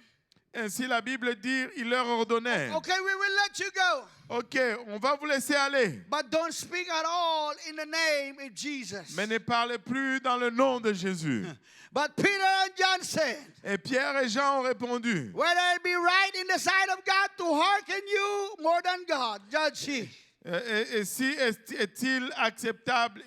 Ainsi, la Bible dit, il leur ordonnait. Okay, we will let you go. OK, on va vous laisser aller. But don't speak at all in the name of Jesus. Mais ne parlez plus dans le nom de Jésus. But Peter and John said, Et Pierre et Jean ont répondu, whether it be right in the sight of God to hearken you more than God, judge ye. et si est-il acceptable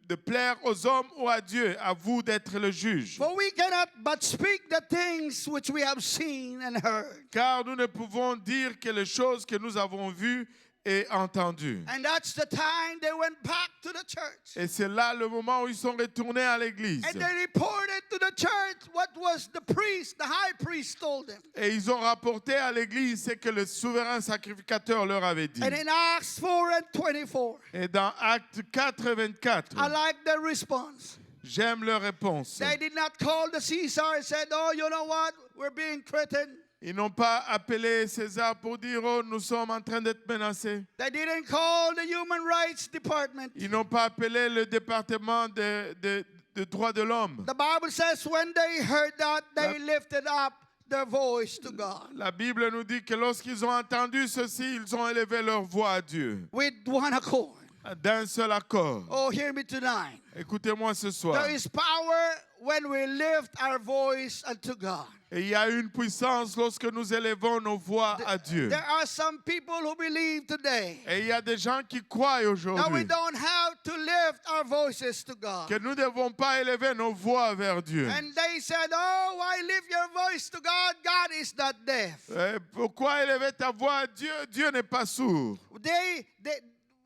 de plaire aux hommes ou à Dieu, à vous d'être le juge? For we cannot but speak the things which we have seen and heard. Car nous ne pouvons dire que les choses que nous avons vues et entendues. And that's the time they went back to the church. Et c'est là le moment où ils sont retournés à l'église. And they reported to the church what was the high priest told them. Et ils ont rapporté à l'église ce que le souverain sacrificateur leur avait dit. And in Acts 4:24, Et dans Acte 4, 24, I like their response. j'aime leur réponse. They did not call the Caesar and said, oh, you know what? We're being threatened. Ils n'ont pas appelé César pour dire, oh, nous sommes en train d'être menacés. They didn't call the Human Rights Department. Ils n'ont pas appelé le département de droits de l'homme. The Bible says when they heard that, they lifted up their voice to God. La Bible nous dit que lorsqu'ils ont entendu ceci, ils ont élevé leur voix à Dieu, With one accord. d'un seul accord. Oh, hear me tonight. Écoutez-moi ce soir. There is power when we lift our voice unto God. Et il y a une puissance lorsque nous élevons nos voix à Dieu. There are some people who believe today Et il y a des gens qui croient that we aujourd'hui don't have to lift our voices to God. que nous ne devons pas élever nos voix vers Dieu. And they said, oh, why lift your voice to God? God is not deaf. Pourquoi élever ta voix à Dieu? Dieu n'est pas sourd.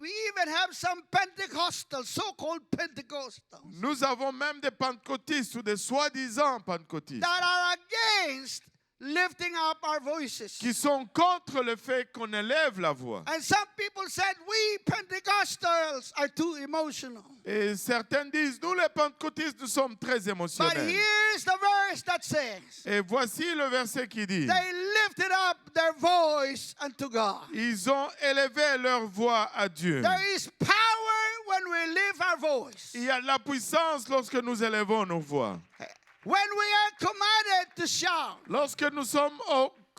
We even have some Pentecostals, so-called Pentecostals, Nous avons même des pentecôtistes ou des soi-disant pentecôtistes that are against lifting up our voices. qui sont contre le fait qu'on élève la voix. And some people said, we Pentecostals are too emotional. Et certains disent, nous les pentecôtistes, nous sommes très But émotionnels. here's the verse that says, Et voici le verset qui dit, they lifted up their voice unto God. ils ont élevé leur voix à Dieu. There is power when we lift our voice. Il y a de la puissance lorsque nous élevons nos voix. When we are commanded to shout. Lorsque nous sommes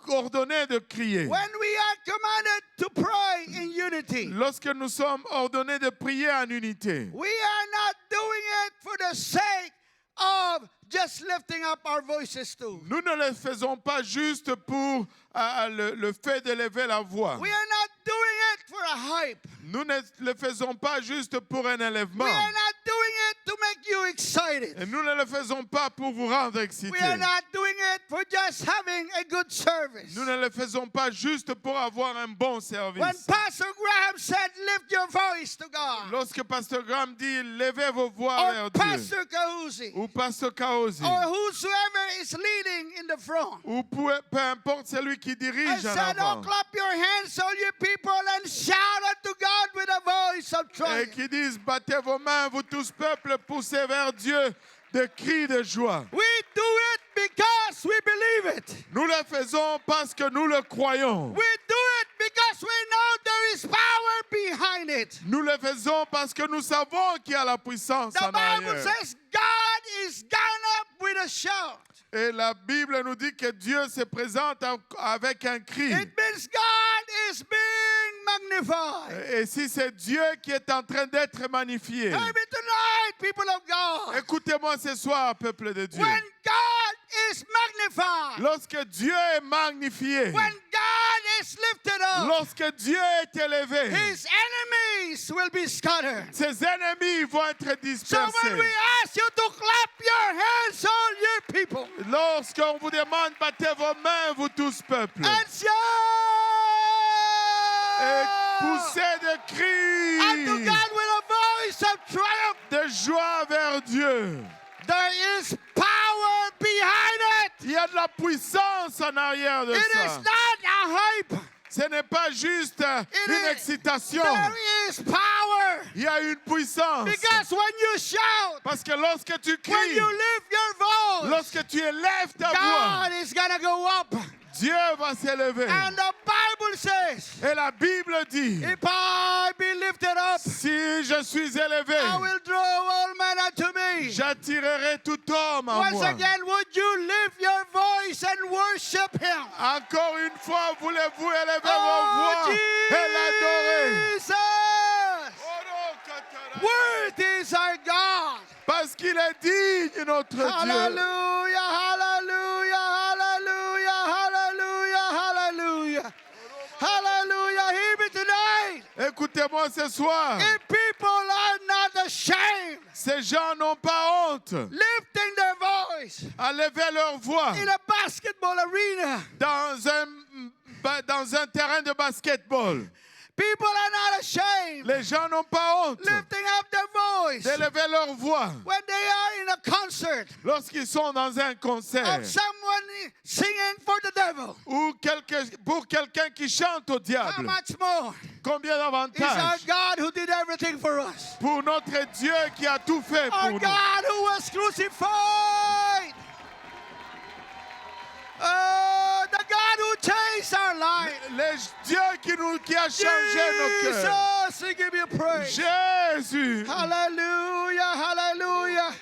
ordonnés de crier. When we are commanded to pray in unity. Lorsque nous sommes ordonnés de prier en unité. We are not doing it for the sake of just lifting up our voices too. Nous ne le faisons pas juste pour le fait d'élever la voix. We are not doing it for a hype. Nous ne le faisons pas juste pour un élèvement. We are not doing it to make you excited. Et nous ne le faisons pas pour vous rendre We excités. are not doing it for just having a good service. Nous ne le faisons pas juste pour avoir un bon When service. Pastor Graham said, lift your voice to God, Lorsque Pasteur Graham dit, levez vos voix or vers Dieu. Pastor Kauzi, Ou Pasteur Kaosi. or whosoever is leading in the front, Ou peu importe celui qui I dirige en said, oh, avant. clap your hands, all you people, and shout unto God with a voice of Et triumph. qui disent, battez vos mains, vous tous peuple, poussez vers Dieu de cris de joie. We do it because we believe it. Nous le faisons parce que nous le croyons. We do it because we know there is power behind it. Nous le faisons parce que nous savons qu'il y a la puissance The en Bible arrière. says God is gone up with a shout. Et la Bible nous dit que Dieu se présente avec un cri. It means God is being magnified. Et si c'est Dieu qui est en train d'être magnifié, Hear me tonight, people of God. écoutez-moi ce soir, peuple de Dieu. When God is magnified, Lorsque Dieu est magnifié, when God is lifted up, lorsque Dieu est élevé, His enemies will be scattered. ses ennemis vont être So when dispersés. we ask you to clap your hands, all your people, Lorsqu'on vous demande, battez vos mains, vous tous, peuple, and shout et poussez des unto cris God with a voice of triumph. de joie vers Dieu. There is power behind it. Il y a de la puissance en arrière de It is ça. not a hype. Ce n'est pas juste une excitation. There is power. Il y a une puissance. Because when you shout, Parce que lorsque tu when cries, you lift your voice, lorsque tu élèves ta voix, God is going to go up. Dieu va s'élever. And the Bible says, Et la Bible dit, if I be lifted up, si je suis élevé, I will draw all men unto me. j'attirerai tout homme à Once moi. again, would you lift your voice and worship Him? Encore une fois, voulez-vous élever vos Oh, voix et l'adorer? Jesus! Worthy is our God. Parce qu'il est digne, notre Dieu. Hallelujah, hallelujah, hallelujah, hallelujah, hallelujah. Hallelujah. Hear me tonight. Écoutez-moi ce soir. If people are not ashamed, Ces gens n'ont pas honte lifting their voice à lever leur voix in a basketball arena, dans un terrain de basketball. people are not ashamed Les gens n'ont pas honte lifting up their voice d'élever leur voix when they are in a concert lorsqu'ils sont dans un concert of someone singing for the devil. ou pour quelqu'un qui chante au How diable. much more Combien is our d'avantages God who did everything for us? pour notre Dieu qui a tout fait pour Our nous. God who was crucified. Oh, the God who changed our life. Le Dieu qui a changé nos cœurs. Jesus, we give you praise. Jésus. Hallelujah, hallelujah.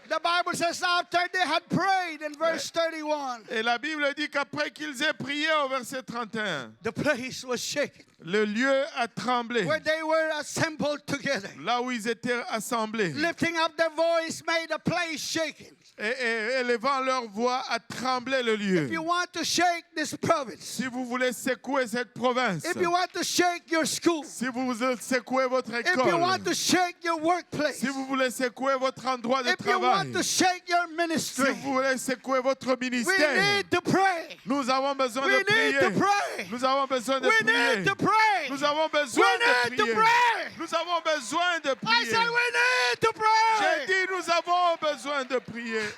The Bible says after they had prayed in verse 31, Et la Bible dit qu'après qu'ils aient prié au verset 31, the place was shaken. le lieu a tremblé. Where they were assembled together. Là où ils étaient assemblés. Lifting up their voice made the place shaken. Et élevant leur voix a tremblé le lieu. If you want to shake this province, Si vous voulez secouer cette province, if you want to shake your school, si vous voulez secouer votre if you école, want to shake your workplace, si vous voulez secouer votre endroit de if you travail, want to shake your si ministry, vous voulez secouer votre we ministère, need to pray. nous avons besoin We de need to prier. pray. Nous avons besoin de We prier. need to pray. Nous avons besoin We de need to prier. pray. Nous avons besoin de I prier. said we need to J'ai pray. dit nous avons besoin de prier.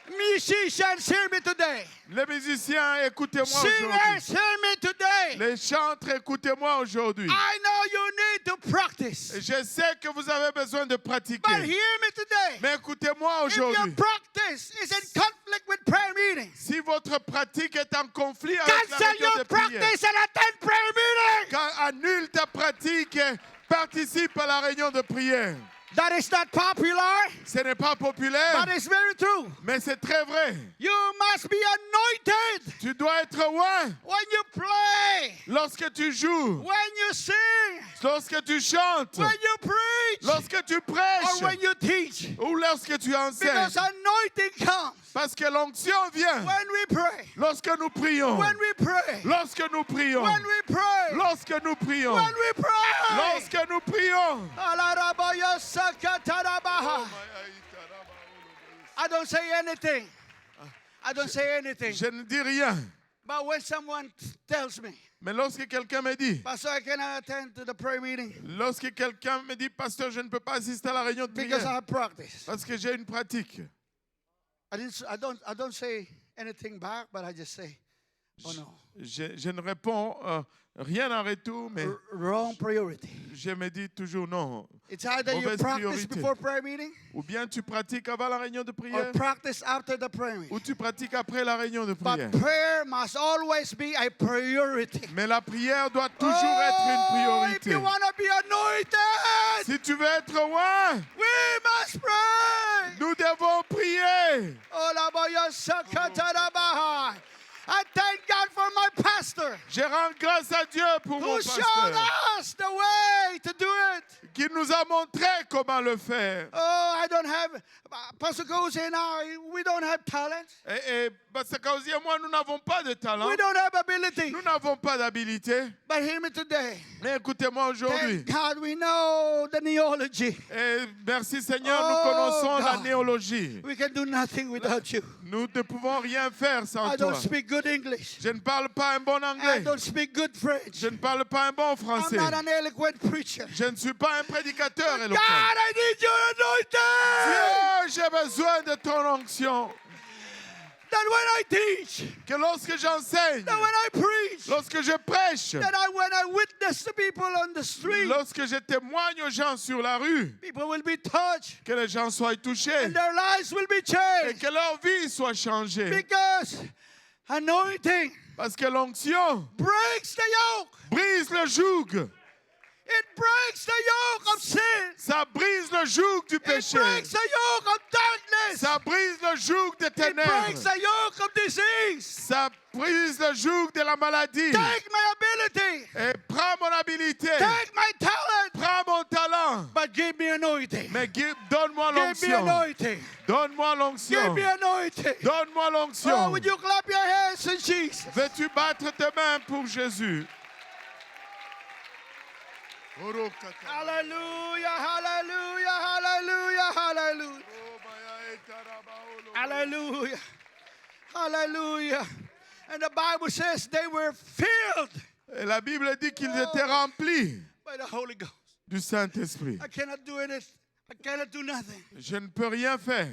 Musicians, hear me today. Les musiciens, écoutez-moi aujourd'hui. Singers, hear me today. Les chantres, écoutez-moi aujourd'hui. I know you need to practice. Je sais que vous avez besoin de But pratiquer. hear me today. Mais écoutez-moi If your aujourd'hui. practice is in conflict with prayer meetings, Si votre pratique est en conflit avec la cancel réunion de your prière, practice and attend prayer meeting. annule ta pratique et participe à la réunion de prière. That is not popular, Ce n'est pas populaire, but it's very true. mais c'est très vrai. You must be anointed Tu dois être loin when you play, lorsque tu joues, when you sing, lorsque tu chantes, when you preach, lorsque tu or prêches when you teach. ou lorsque tu enseignes. Because anointing comes Parce que l'onction vient when we pray, lorsque nous prions. when we pray, Lorsque nous prions. when we pray, Lorsque nous prions. when we pray. Lorsque nous prions. Alarabaya sakatarabaha. I don't say anything. I don't say anything. Je ne dis rien. But when someone tells me, Mais lorsque quelqu'un me dit, Pastor, I cannot attend to the prayer meeting lorsque quelqu'un me dit, pasteur, je ne peux pas assister à la réunion de because I prière have practice. parce que j'ai une pratique. I don't say anything back, but I just say, oh no. Je ne réponds rien en retour, mais Wrong priority. je me dis toujours non. It's either you Mauvaise practice priorité. before prayer meeting Ou bien tu pratiques avant la réunion de or prière, practice after the prayer meeting. ou tu pratiques après la réunion de prière. But prayer must always be a priority. Mais la prière doit toujours être une If priorité. you want to be anointed, Si tu veux être loin, we must pray. nous devons prier. Olabaya sakatarabaha. I thank God for my pastor Je rends grâce à Dieu pour mon who showed pasteur us the way to do it. qui nous a montré comment le faire. Oh, I don't have, Pastor Cozy and I, we don't have talent. Et Pasteur Kausi et moi, nous n'avons pas de talent. We don't have ability. Nous n'avons pas d'habilité. But hear me today. Mais écoutez-moi aujourd'hui. Thank God we know the neology. Et merci Seigneur, nous Oh, connaissons la God. néologie. We can do nothing without you. Nous ne pouvons rien faire sans I toi. don't speak good English. Je ne parle pas un bon I anglais. don't speak good French. Je ne parle pas un bon I'm français. not an eloquent preacher. Je ne suis pas un prédicateur God, éloquent. I need your anointing. Dieu, j'ai besoin de ton onction. That when I teach, Que lorsque j'enseigne, that when I preach, lorsque je prêche, that when I witness to people on the street, lorsque je témoigne aux gens sur la rue, people will be touched que les gens soient touchés and their lives will be et changed. que leur vie soit changée. Because anointing Parce que l'onction breaks the yoke. brise le joug. It breaks the yoke of sin. Ça brise le joug du It péché. breaks the yoke of darkness. Ça brise le joug des It breaks ténèbres. the yoke of disease. Ça brise le joug de la maladie. Take my ability. Et prends mon habilité. Take my talent. Prends mon talent. But give me anointing. Mais donne-moi Give me l'onction. anointing. Donne-moi Give l'onction. me anointing. Donne-moi Oh, l'onction. would you clap your hands in Jesus? Veux-tu battre tes mains pour Jésus? Hallelujah, hallelujah, hallelujah, hallelujah. Hallelujah. Hallelujah. And the Bible says they were filled Et la Bible dit qu'ils étaient remplis by the Holy Ghost. du Saint-Esprit. I cannot do it. I cannot do nothing. Je ne peux rien faire.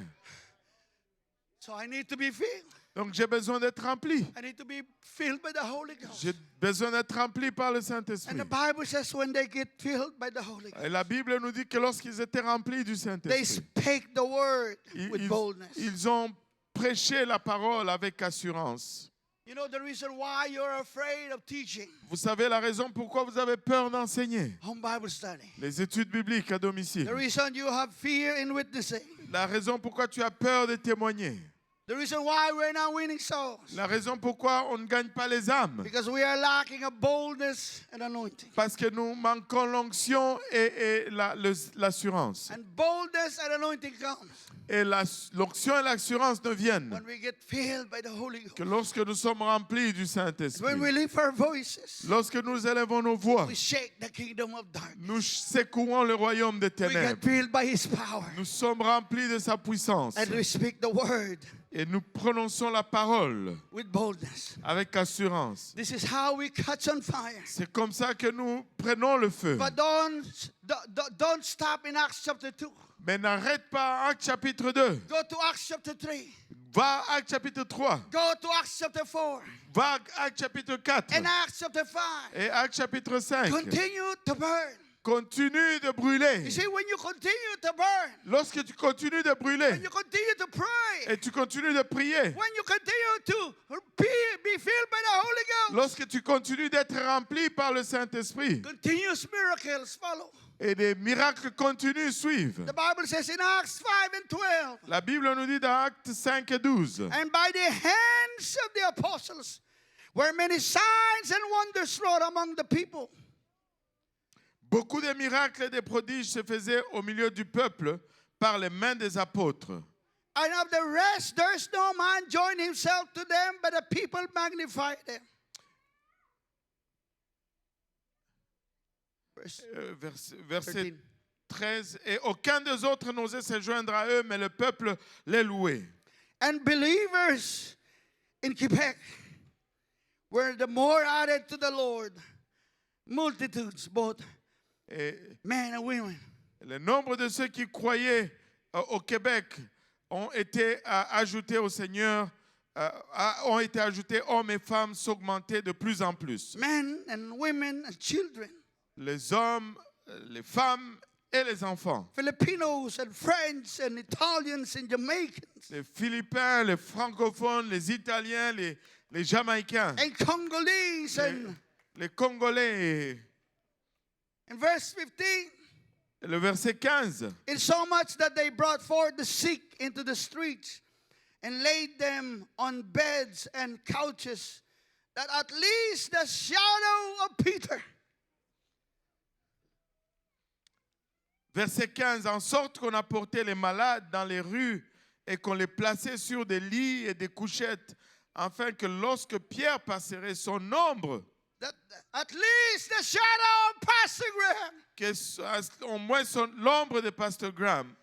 So I need to be filled. Donc j'ai besoin d'être rempli. I need to be filled by the Holy Ghost. J'ai besoin d'être rempli par le And Saint-Esprit. the Bible says when they get filled by the Holy Ghost, Et la Bible nous dit que lorsqu'ils étaient remplis du they Saint-Esprit, spake the word with ils, boldness. ils ont prêché la parole avec assurance. You know the reason why you're afraid of teaching? Vous savez la raison pourquoi vous avez peur d'enseigner? Home Bible study. Les études bibliques à domicile. The reason you have fear in witnessing. La raison pourquoi tu as peur de témoigner. The reason why we're not winning souls. La raison pourquoi on ne gagne pas les âmes. Because we are lacking a boldness and anointing. Parce que nous manquons l'onction et l'assurance. And boldness and anointing comes Et l'onction et l'assurance ne viennent when we get filled by the Holy Ghost. que lorsque nous sommes remplis du When Saint-Esprit. we lift our voices, Lorsque nous élevons nos voix, we shake the kingdom of darkness. nous secouons le royaume des We get ténèbres. filled by His power. Nous sommes remplis de sa puissance. And we speak the word Et nous prononçons la parole with boldness. avec assurance. This is how we catch on fire. C'est comme ça que nous prenons le feu. But don't stop in Acts chapter 2. Mais n'arrête pas Actes chapitre 2. Go to Acts chapter 3. Va à Actes chapitre 3. Go to Acts chapter 4 Va à Actes chapitre 4. and Acts chapter 5. Et Actes chapitre 5. Continue to burn. Continue de brûler. You see, when you continue to burn, Lorsque tu continues de brûler when you continue to pray, et tu continues de prier, when you continue to be filled by the Holy Ghost, lorsque tu continues d'être rempli par le Saint-Esprit continuous miracles follow. et des miracles continus suivent. The Bible says in Acts 5 and 12, La Bible nous dit dans Actes 5 et 12, and by the hands of the apostles were many signs and wonders wrought among the people. beaucoup de miracles et de prodiges se faisaient au milieu du peuple par les mains des apôtres. And of the rest, there's no man joined himself to them, but the people magnified them. Verset 13. Et aucun des autres n'osait se joindre à eux, mais le peuple les louait. And believers in Quebec were the more added to the Lord. Multitudes, both Et men and women. le nombre de ceux qui croyaient au Québec ont été ajoutés au Seigneur, ont été ajoutés, hommes et femmes s'augmentaient de plus en plus. Men and women and children. Les hommes, les femmes et les enfants. Filipinos and French and Italians and Jamaicans. Les Philippins, les francophones, les Italiens, les Jamaïcains, And Congolese and les Congolais. in verse 15. Le verset 15. In so much that they brought forth the sick into the streets and laid them on beds and couches, that at least the shadow of Peter. Verset 15. En sorte qu'on apportait les malades dans les rues et qu'on les plaçait sur des lits et des couchettes, afin que lorsque Pierre passerait, son ombre, That at least the shadow of Pastor Graham. au moins l'ombre de Pasteur Graham,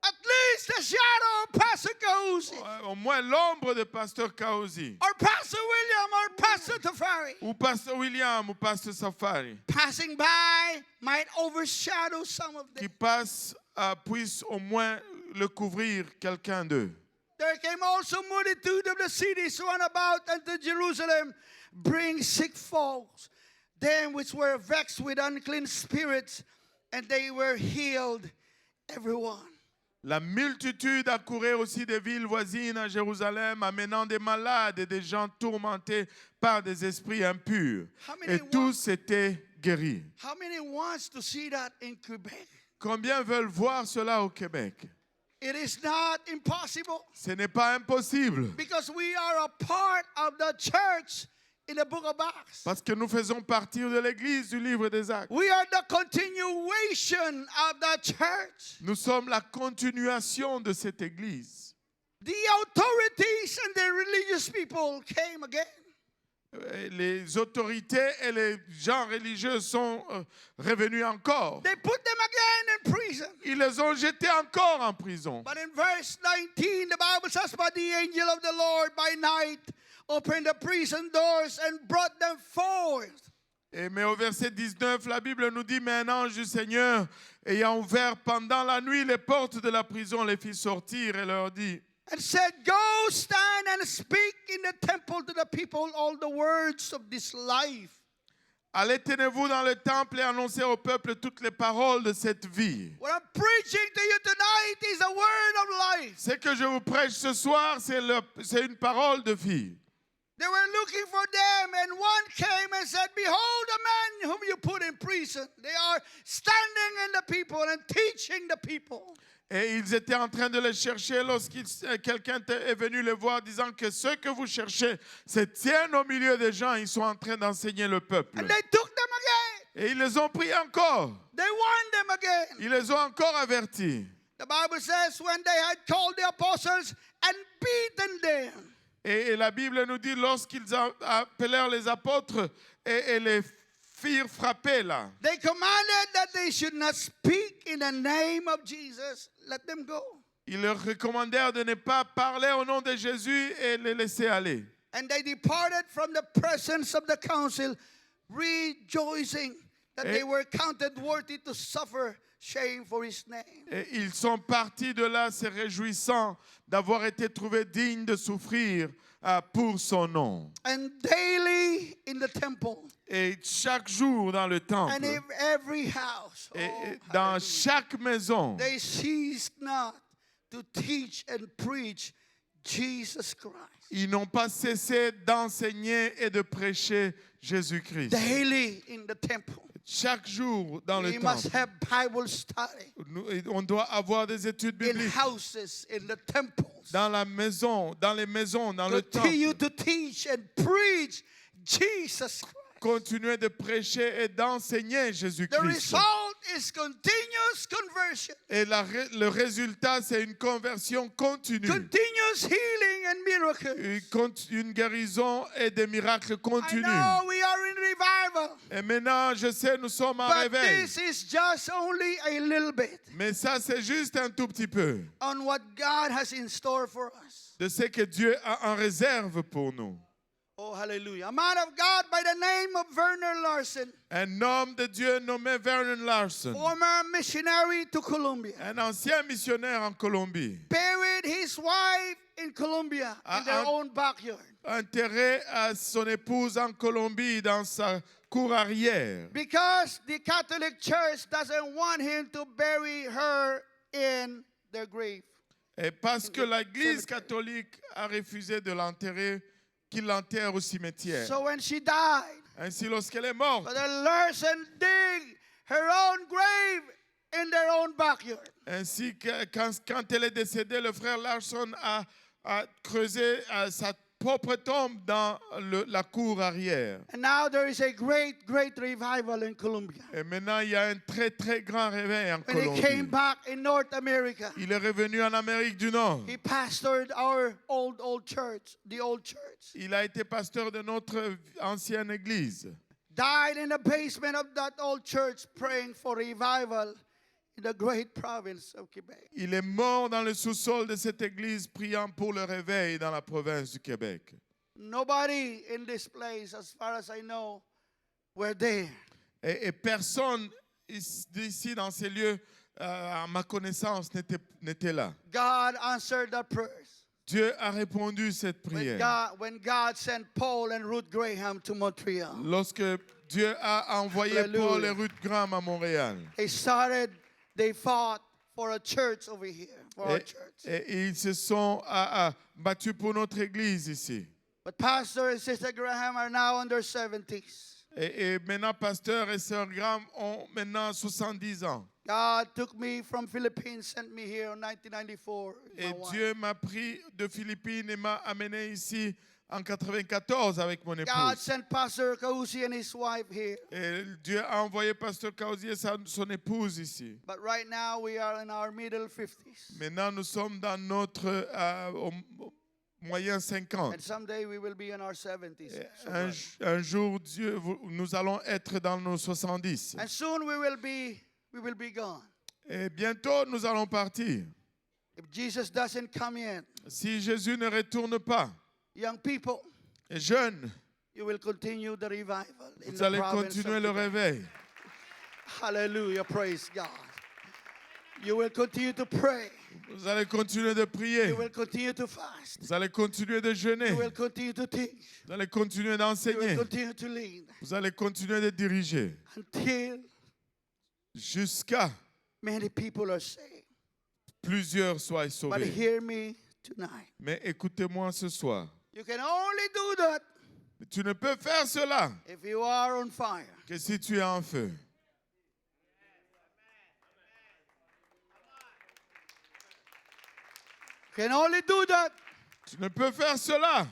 At least the shadow of Pastor Gauzy. au moins l'ombre de Pasteur Kaozi, Or Pastor William or Pastor Tafari. ou Pasteur William, ou Pasteur Safari, Passing by might overshadow some of qui them. passe, puisse au moins le couvrir quelqu'un d'eux. There came also multitude of the cities round about unto Jerusalem, bring sick folks, them which were vexed with unclean spirits, and they were healed, everyone. La multitude accourait aussi des villes voisines à Jérusalem, amenant des malades et des gens tourmentés par des esprits impurs. Et tous étaient guéris. How many wants to see that in Quebec? Combien veulent voir cela au Québec? It is not impossible Ce n'est pas impossible, because we are a part of the church in the book of Acts. parce que nous faisons partie de l'Église du livre des Actes. We are the continuation of the church. Nous sommes la continuation de cette Église. The authorities and the religious people came again. Les autorités et les gens religieux sont revenus encore. They put them again in prison. Ils les ont jetés encore en prison. But in verse 19, the Bible says, but the angel of the Lord by night opened the prison doors and brought them forth. Mais au verset 19, la Bible nous dit, mais un ange du Seigneur, ayant ouvert pendant la nuit les portes de la prison, les fit sortir et leur dit, And said, go stand and speak in the temple to the people all the words of this life. allez, tenez-vous dans le temple et annoncez au peuple toutes les paroles de cette vie. What I'm preaching to you tonight is a word of life. Ce que je vous prêche ce soir, c'est une parole de vie. They were looking for them, and one came and said, behold the men whom you put in prison. They are standing in the people and teaching the people. Et ils étaient en train de les chercher quelqu'un est venu les voir disant que ceux que vous cherchez se tiennent au milieu des gens. Ils sont en train d'enseigner le peuple. And they took them again. Et ils les ont pris encore. They warned them again. Ils les ont encore avertis. The Bible says when they had called the apostles and beaten them. Et la Bible nous dit lorsqu'ils appelèrent les apôtres et les firent frapper là. They commanded that they should not speak in the name of Jesus. Let them go. Ils leur recommandèrent de ne pas parler au nom de Jésus et les laisser aller. And they departed from the presence of the council, rejoicing that they were counted worthy to suffer shame for his name. Et ils sont partis de là se réjouissant d'avoir été trouvés dignes de souffrir pour son nom. And daily in the temple, Et chaque jour dans le temple, and in every house, et oh, dans hallelujah, chaque maison, they ceased not to teach and preach Jesus Christ. ils n'ont pas cessé d'enseigner et de prêcher Jésus-Christ. Daily in the temple. Chaque jour dans le We must temple, have Bible study on doit avoir des études in bibliques. houses, in the temples. Dans la maison, dans les maisons, dans le Continue temple. to teach and preach Jesus Christ. Continuer de prêcher et d'enseigner The Jésus-Christ. result is continuous conversion, Et le résultat, c'est une conversion continue. continuous healing and miracles. Une guérison et des miracles I continus. know we are in revival, Et maintenant, je sais, nous sommes en but réveil. this is just only a little bit Mais ça, c'est juste un tout petit peu on what God has in store for us. de ce que Dieu a en réserve pour nous. Oh, hallelujah. A man of God by the name of Werner Larson, Un homme de Dieu nommé Vernon Larson, former missionary to Colombia, un ancien missionnaire en Colombie, buried his wife in Colombia in their own backyard enterré à son épouse en Colombie dans sa cour arrière. because the Catholic Church doesn't want him to bury her in their grave. Et parce que l'Église catholique a refusé de l'enterrer, qu'il l'enterre au cimetière. So when she died, Ainsi, lorsqu'elle est morte, Brother Larson dig her own grave in their own backyard. ainsi que quand elle est décédée, le frère Larson a creusé sa propre tombe dans la cour arrière. And now there is a great revival in Colombia. Et maintenant, il y a un très, très grand réveil en When he came Colombie. back in North America, Il est revenu en Amérique du Nord. he pastored our old church, the old church. Il a été pasteur de notre ancienne église. Died in the basement of that old church praying for revival in the great province of Quebec. Il est mort dans le sous-sol de cette église priant pour le réveil dans la province du Québec. Nobody in this place, as far as I know, were there. Et personne ici dans ces lieux, à ma connaissance, n'était là. God answered the prayers. Dieu a répondu cette prière. When God sent Paul and Ruth Graham to Montreal, Lorsque Dieu a envoyé Hallelujah. Paul et Ruth Graham à Montréal, they fought for a church over here, for our church. et ils se sont battus pour notre église ici. But Pastor and Sister Graham are now in their 70s. Et maintenant, pasteur et sœur Graham ont maintenant 70 ans. God took me from Philippines, sent me here in 1994. with my Et wife. Dieu m'a pris de Philippines et m'a amené ici en 94 avec mon God épouse. sent Pastor Kausi and his wife here. Et Dieu a envoyé pasteur Kausi et son épouse ici. But right now we are in our middle 50s. Maintenant, nous sommes dans notre moyen 50. And someday we will be in our 70s. So Un jour, nous allons être dans nos 70. and soon we will be gone. Et bientôt, nous allons partir. If Jesus doesn't come in, Si Jésus ne retourne pas, young people, et jeunes, you will continue the revival in vous the allez province continuer of le Quebec. réveil. Hallelujah, praise God. You will continue to pray. Vous allez continuer de prier. You will continue to fast. Vous allez continuer de jeûner. You will continue to teach. Vous allez continuer You will d'enseigner. continue to lead Vous allez continuer de diriger. until Jusqu'à many people are saved. plusieurs soient But sauvés. hear me tonight. Mais écoutez-moi ce soir. You can only do that Tu ne peux faire cela if you are on fire. que si tu es en feu. You can only do that Tu ne peux faire cela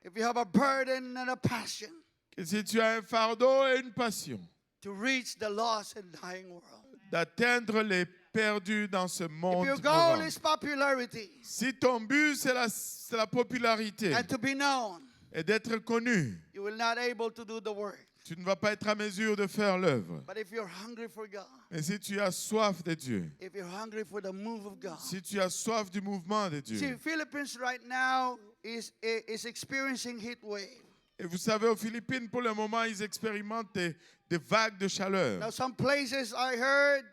if you have a burden and a passion que si tu as un fardeau et une passion to reach the lost and dying world. d'atteindre les perdus dans ce If monde your goal mourant. is popularity Si ton but c'est la popularité and to be known, et d'être connu, you will not able to do the work. tu ne vas pas être à mesure de faire l'œuvre. But if you're hungry for God, Mais si tu as soif de Dieu, if you're hungry for the move of God. si tu as soif du mouvement de See, Dieu, Philippines right now is experiencing heat wave. et vous savez, aux Philippines, pour le moment, ils expérimentent des vagues de chaleur. Now, some places I heard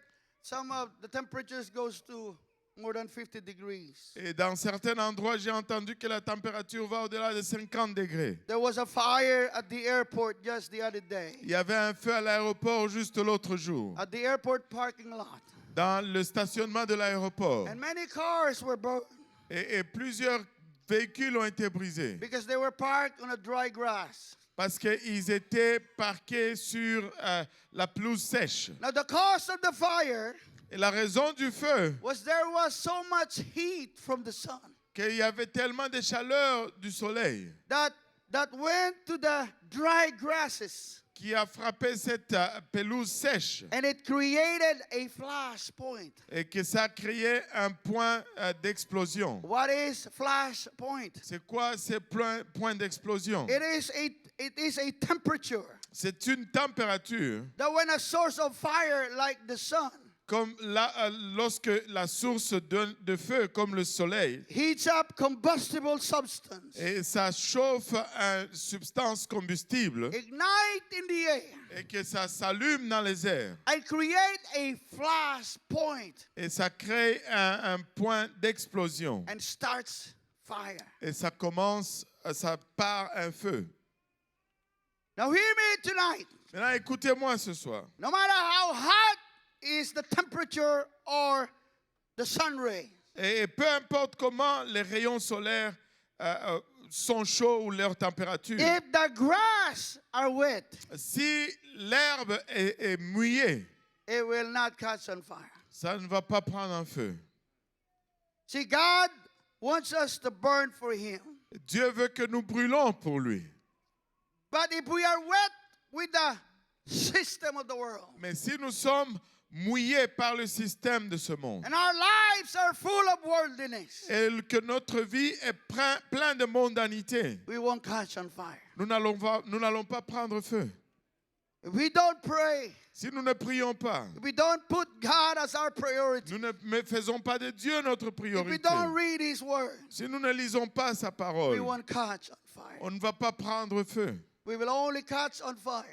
some of the temperatures goes to more than 50 degrees. Et dans certains endroits, j'ai entendu que la température va au-delà de 50 degrés. There was a fire at the airport just the other day. Il y avait un feu à l'aéroport juste l'autre jour, At the airport parking lot. dans le stationnement de l'aéroport. And many cars were burned Et plusieurs véhicules ont été brisés because they were parked on a dry grass. parce qu'ils étaient parqués sur la pelouse sèche. Now the cause of the fire Et la raison du feu, was there was so much heat from the sun qu'il y avait tellement de chaleur du soleil that went to the dry grasses qui a frappé cette pelouse sèche and it created a flash point. et que ça a créé un point d'explosion. What is flash point? C'est quoi ces points d'explosion? It is a temperature C'est une température that when a source of fire like the sun comme lorsque la source de feu, comme le soleil, heats up combustible substance, et ça chauffe une substance combustible ignite in the air, et que ça s'allume dans les airs. and create a flash point Et ça crée un point d'explosion. and starts fire. Et ça part un feu. Now hear me tonight. Maintenant, écoutez-moi ce soir. No matter how hot is the temperature or the sun ray, Et peu importe comment les rayons solaires sont chauds ou leur température, if the grass are wet, si l'herbe est mouillée, it will not catch on fire. ça ne va pas prendre un feu. See, God wants us to burn for Him. Dieu veut que nous brûlons pour lui. But if we are wet with the system of the world, Mais si nous sommes mouillés par le système de ce monde, and our lives are full of worldliness, et que notre vie est plein de mondanité, we won't catch on fire. nous n'allons pas prendre feu. If we don't pray, Si nous ne prions pas, if we don't put God as our priority, nous ne faisons pas de Dieu notre if we priorité, don't read His Word, si nous ne lisons pas sa we parole, won't catch on fire. on ne va pas prendre feu. We will only catch on fire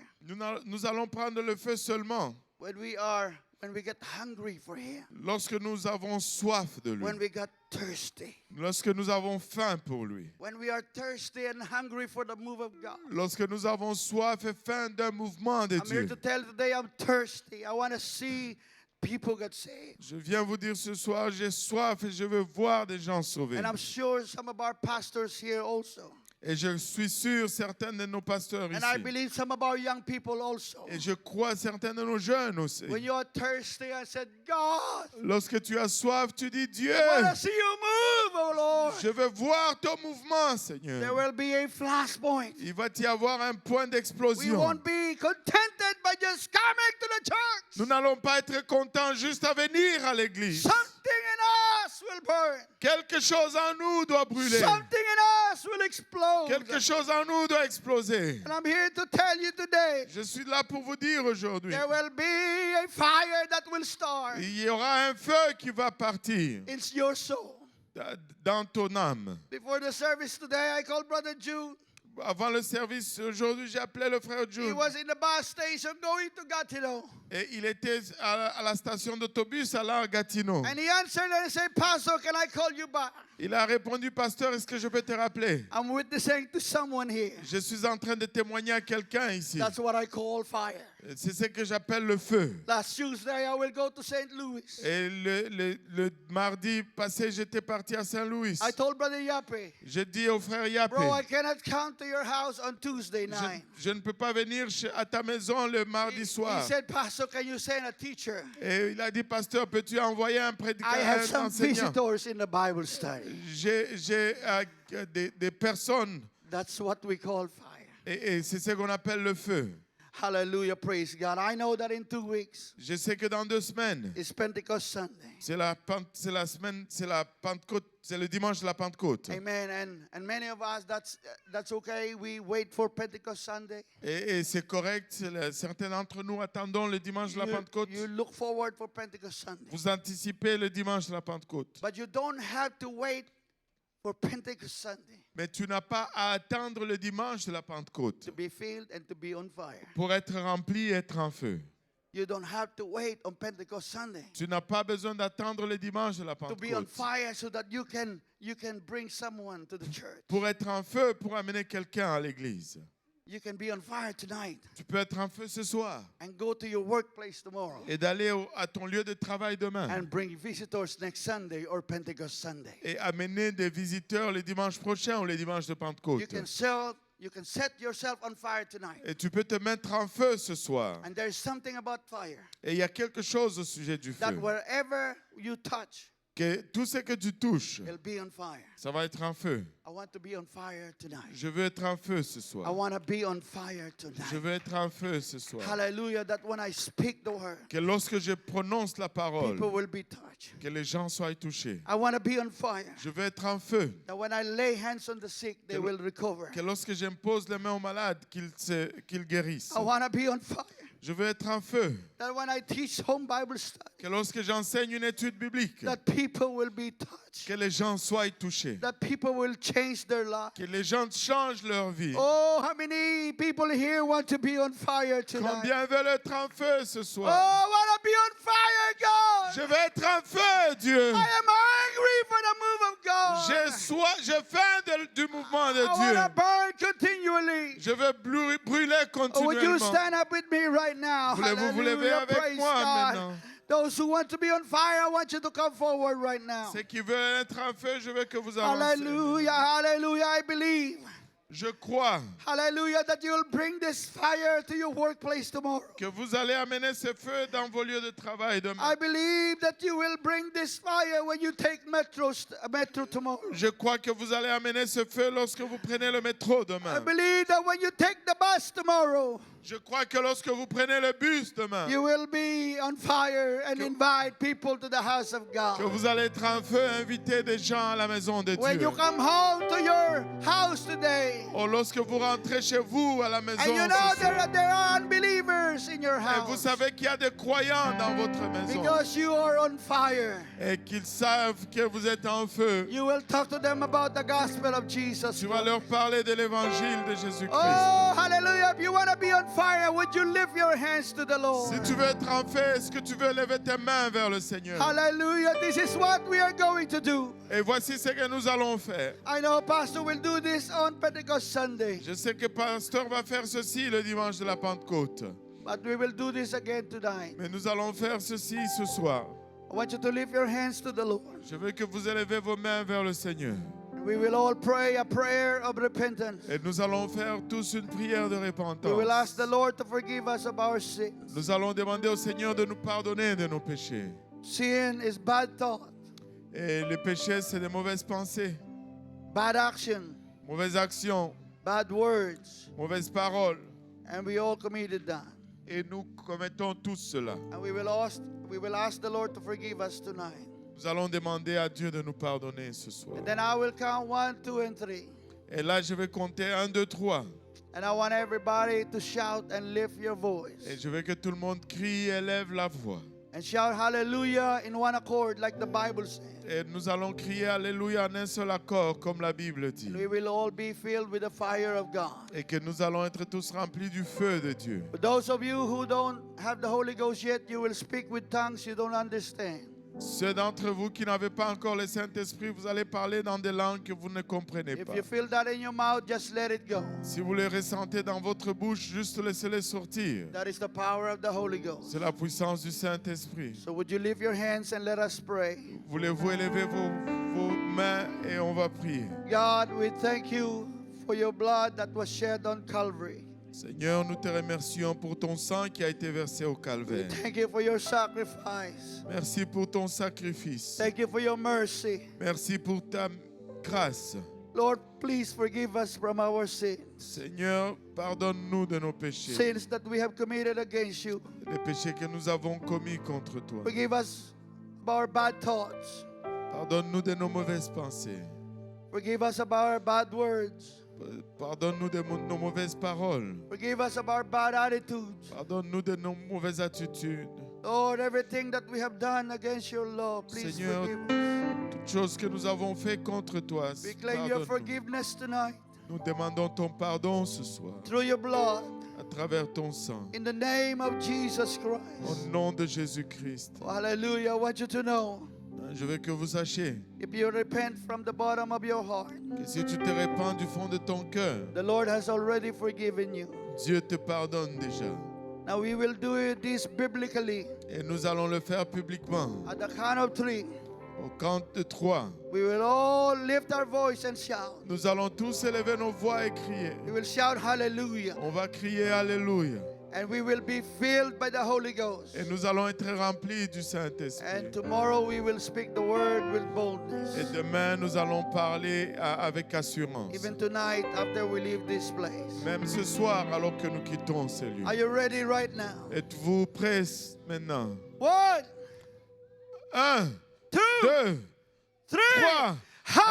Nous allons prendre le feu seulement when we get hungry for Him, lorsque nous avons soif de lui, when we get thirsty, lorsque nous avons faim pour lui, when we are thirsty and hungry for the move of God. lorsque nous avons soif et faim d'un mouvement de I'm here Dieu. to tell you today I'm thirsty. I want to see people get saved. Je viens vous dire ce soir, j'ai soif et je veux voir des gens sauvés. And I'm sure some of our pastors here also. Et je suis sûr, certains de nos pasteurs And I ici, believe some of our young people also. et je crois certains de nos jeunes aussi, When you are thirsty, I said, God, lorsque tu as soif, tu dis, Dieu, I want to see you move, oh Lord. je veux voir ton mouvement, There Seigneur. will be a flashpoint. Il va y avoir un point We d'explosion. won't be contented by just coming to the church. Nous n'allons pas être contents juste à venir à l'église. Something in us will burn. Quelque chose en nous doit brûler. Something in us will explode. Quelque chose en nous doit exploser. And I'm here to tell you today, Je suis là pour vous dire aujourd'hui, there will be a fire that will start. il y aura un feu qui va partir It's your soul. dans ton âme. Before the service today, I called Brother Jude. Avant le service aujourd'hui, j'ai appelé le frère He Jude. was in the bus station going to Gatineau. Et il était à la station d'autobus allant à Gatineau. And he answered and he said, Pastor, can I call you back? Il a répondu, pasteur, est-ce que je peux te rappeler? I'm witnessing to someone here. Je suis en train de témoigner à quelqu'un ici. That's what I call fire. C'est ce que j'appelle le feu. Last Tuesday, I will go to St. Louis. Et le mardi passé, j'étais parti à Saint-Louis. I told Brother Yappe, J'ai dit au frère Yappé, bro, I cannot come to your house on Tuesday night. je ne peux pas venir à ta maison le mardi He soir. said, Pastor, can you send a teacher? Et il a dit, pasteur, peux-tu envoyer un I prédicateur, have un some enseignant? visitors in the Bible study. J'ai des personnes, That's what we call fire. et c'est ce qu'on appelle le feu. Hallelujah, praise God. I know that in 2 weeks, Je sais que dans 2 semaines, it's Pentecost Sunday. c'est la Pentecôte, c'est le dimanche de la Pentecôte. Amen. And many of us, that's okay. We wait for Pentecost Sunday. Et c'est correct, certains d'entre nous attendons le dimanche de la Pentecôte. You look forward for Pentecost Sunday. Vous anticipez le dimanche de la Pentecôte. But you don't have to wait for Pentecost Sunday Mais tu n'as pas à attendre le dimanche de la Pentecôte to be filled and to be on fire. pour être rempli et être en feu. You don't have to wait on Pentecost Sunday Tu n'as pas besoin d'attendre le dimanche de la to be on Pentecôte fire so that you can bring someone to the church. pour être en feu, pour amener quelqu'un à l'église. You can be on fire tonight Tu peux être en feu ce soir and go to your workplace tomorrow et d'aller à ton lieu de travail demain and bring visitors next Sunday or Pentecost Sunday. et amener des visiteurs le dimanche prochain ou le dimanche de Pentecôte. You can set yourself on fire tonight. Et tu peux te mettre en feu ce soir. And there's something about fire Et il y a quelque chose au sujet du that feu. wherever you touch, Que tout ce que tu touches, it'll be on fire. ça va être en feu. I want to be on fire tonight. Je veux être en feu ce I soir. want to be on fire Je tonight. veux être en feu ce soir. Hallelujah, that when I speak the word, Que lorsque je prononce la parole, people will be touched. que les gens soient touchés. I want to be on fire. Je veux être en feu. That when I lay hands on the sick, they will recover. Que lorsque j'impose les mains aux malades, qu'ils guérissent. I want to be on fire. Je veux être en feu. That when I teach home Bible study, Que lorsque j'enseigne une étude biblique, that people will be touched. que les gens soient touchés. That people will change their life. Que les gens changent leur vie. Oh, how many people here want to be on fire tonight? Combien veulent être en feu ce Oh, soir? I want to be on fire, God. Je veux être en feu, Dieu. I am hungry for the move of God. J'ai faim du mouvement de I want to Dieu. burn continually. Je veux brûler Oh, would you continuellement. stand up with me right now? Voulez-vous vous lever Hallelujah. avec Praise moi God. maintenant? Those who want to be on fire, I want you to come forward right now. Ceux qui veulent être en feu, je veux que vous avancez. Hallelujah, hallelujah. I believe, Je crois hallelujah, that you'll bring this fire to your workplace tomorrow. que vous allez amener ce feu dans vos lieux de travail demain. I believe that you will bring this fire when you take metro tomorrow. Je crois que vous allez amener ce feu lorsque vous prenez le métro I demain. believe that when you take the bus tomorrow, Je crois que lorsque vous prenez le bus demain, you will be on fire and invite people to the house of que God. vous allez être en feu, inviter des gens à la maison de When Dieu. you come home to your house today, Oh, lorsque vous rentrez chez vous à la maison, and you know ce soir, there are unbelievers in your et vous house savez qu'il y a des croyants dans votre maison because you are on fire, et qu'ils savent que vous êtes en feu, you will talk to them about the gospel of Jesus. tu vas leur parler de l'évangile de Jésus-Christ. Oh, hallelujah. If you want to be on fire, would you lift your hands to the Lord? Si tu veux être en feu, est-ce que tu veux lever tes mains vers le Seigneur? Hallelujah. This is what we are going to do. Et voici ce que nous allons faire. I know Pastor will do this on Pentecost Sunday, Je sais que pasteur va faire ceci le dimanche de la Pentecôte. but we will do this again tonight. Mais nous allons faire ceci ce soir. I want you to lift your hands to the Lord. Je veux que vous élevez vos mains vers le Seigneur. We will all pray a prayer of repentance. Et nous allons faire tous une prière de We repentance. will ask the Lord to forgive us of our sins. Nous allons demander au Seigneur de nous pardonner de nos péchés. Sin is bad thought, Et les péchés, c'est des mauvaises pensées, bad action, mauvaises actions, bad words, mauvaises paroles. and we all committed that. Et nous commettons tous cela. And we will ask the Lord to forgive us tonight. Nous allons demander à Dieu de nous pardonner ce soir. And then I will count 1, 2, and 3. Et là, je vais compter 1, 2, 3. And I want everybody to shout and lift your Et voice. je veux que tout le monde crie et lève la voix. And shout hallelujah in one accord like the Bible says. Et nous allons crier Alléluia en un seul accord, comme la Bible dit. And we will all be filled with the fire of God. Et que nous allons être tous remplis du feu de Dieu. But those of you who don't have the Holy Ghost yet, you will speak with tongues you don't understand. Ceux d'entre vous qui n'avez pas encore le Saint-Esprit, vous allez parler dans des langues que vous ne comprenez If pas. you feel that in your mouth, just let it go. Si vous les ressentez dans votre bouche, juste laissez-les sortir. That is the power of the Holy Ghost. C'est la puissance du Saint-Esprit. So would you lift your hands and let us pray? Voulez-vous élever vos mains et on va prier. God, we thank you for your blood that was shed on Calvary. Seigneur, nous te remercions pour ton sang qui a été versé au We calvaire. thank you for your sacrifice. Merci pour ton sacrifice. Thank you for your mercy. Merci pour ta grâce. Lord, please forgive us from our sins. Seigneur, pardonne-nous de nos péchés, Sins that we have committed against you. les péchés que nous avons commis contre toi. Forgive us of our bad thoughts. Pardonne-nous de nos mauvaises pensées. Forgive us of our bad words. Pardonne-nous de nos mauvaises paroles. Forgive us of our bad attitudes. Pardonne-nous de nos mauvaises attitudes. Lord, everything that we have done against your law, please Seigneur, forgive us. Toutes choses que nous avons fait contre toi, We claim your pardonne-nous. forgiveness tonight Nous demandons ton pardon ce soir. through your blood. à travers ton sang. In the name of Jesus Au Christ. nom de Jésus-Christ. Oh, hallelujah. I want you to know, Je veux que vous sachiez if you repent from the bottom of your heart, que si tu te répands du fond de ton cœur, the Lord has already forgiven you. Dieu te pardonne déjà. Now we will do this biblically. Et nous allons le faire publiquement. At the count of 3, Au compte de 3, we will all lift our voice and shout. nous allons tous élever nos voix et crier. We will shout hallelujah. On va crier Alléluia. And we will be filled by the Holy Ghost. Et nous allons être remplis du Saint-Esprit. And tomorrow we will speak the word with Et boldness. demain, nous allons parler avec assurance. Even tonight after we leave this place. Même ce soir, alors que nous quittons ces lieux. Are you ready right now? Êtes-vous prêts maintenant? 1, 1, 2, 2, 3. 3.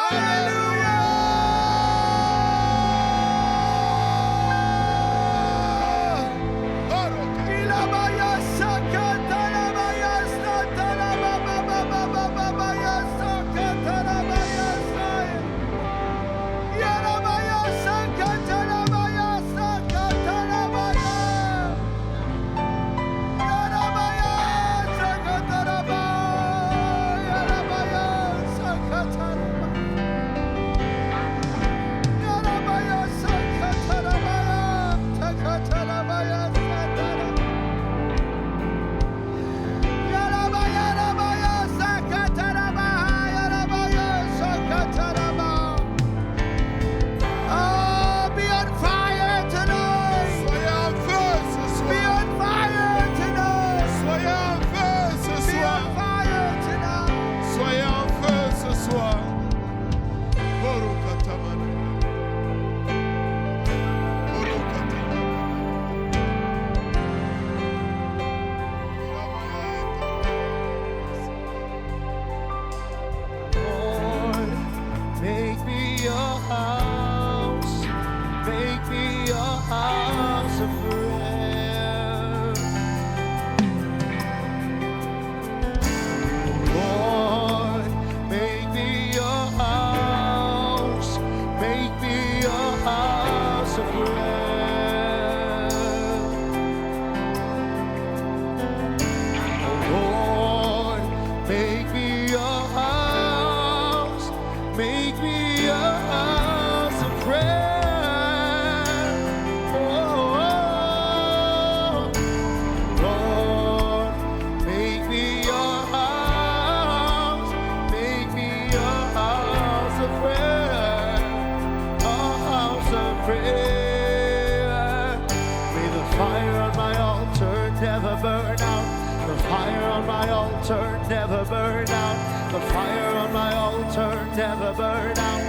Never burn out. The fire on my altar never burn out.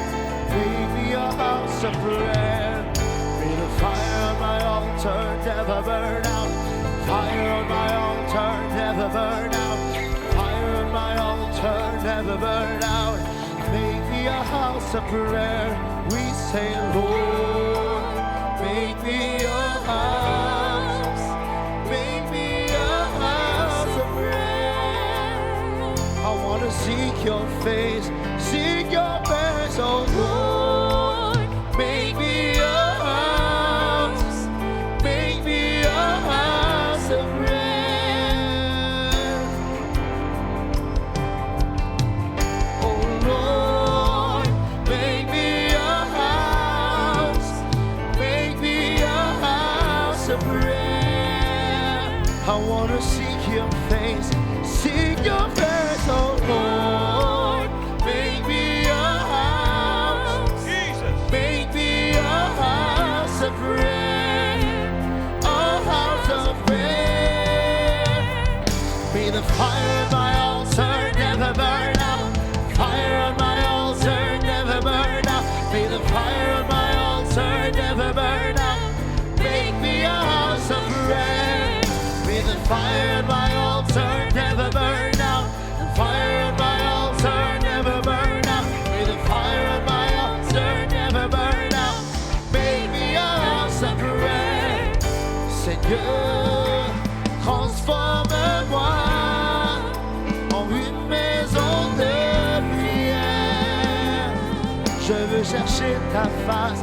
Make me a house of prayer. May the fire on my altar never burn out. Fire on my altar never burn out. Fire on my altar never burn out. Make me a house of prayer. We say, Lord, make me a house. Make me a house of prayer. I want to seek your face, seek your face, oh Lord. Make me a house, make me a house of prayer. Oh Lord, make me a house, make me a house of prayer. I want to seek your face, seek your face, oh Lord. Make me a house, make me a house of prayer, a house of prayer. May the fire of my altar never burn out. Fire on my altar never burn out. May the fire of my altar never burn out. Make me a house of prayer. May the fire on my altar never burn out. The fire on my altar never burn out. May the fire on my altar never burn out. Make me a house of prayer. Seigneur, transforme-moi en une maison de prière. Je veux chercher ta face,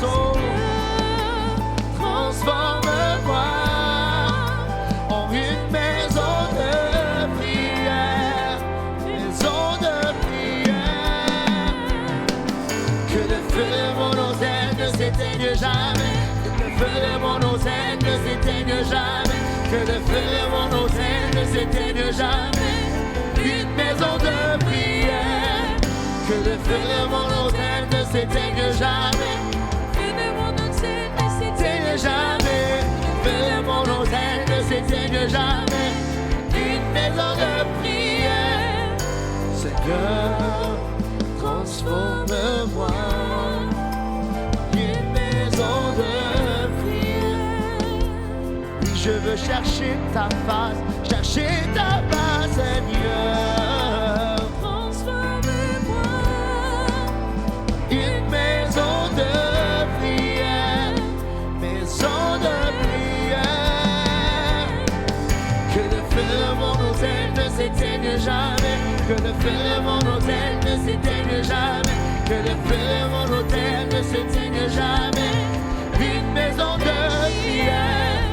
oh transforme-moi en une maison de prière, maison de prière. Que le feu de mon autel ne s'éteigne jamais, que le feu de mon autel ne s'éteigne jamais, que le feu de mon autel ne s'éteigne jamais. Une maison de prière, que le feu de mon autel ne s'éteigne jamais. Feu de mon autel ne s'éteigne jamais. Feu de mon autel ne s'éteigne jamais. Une maison de prière, Seigneur, transforme-moi. Une maison de prière. Oui, je veux chercher ta face, chercher ta face, Seigneur. Transforme-moi. Une maison de prière, maison de prière. Que le feu de mon autel ne s'éteigne jamais, que le feu de mon autel ne s'éteigne jamais, que le feu de mon autel ne s'éteigne jamais. Une maison de prière,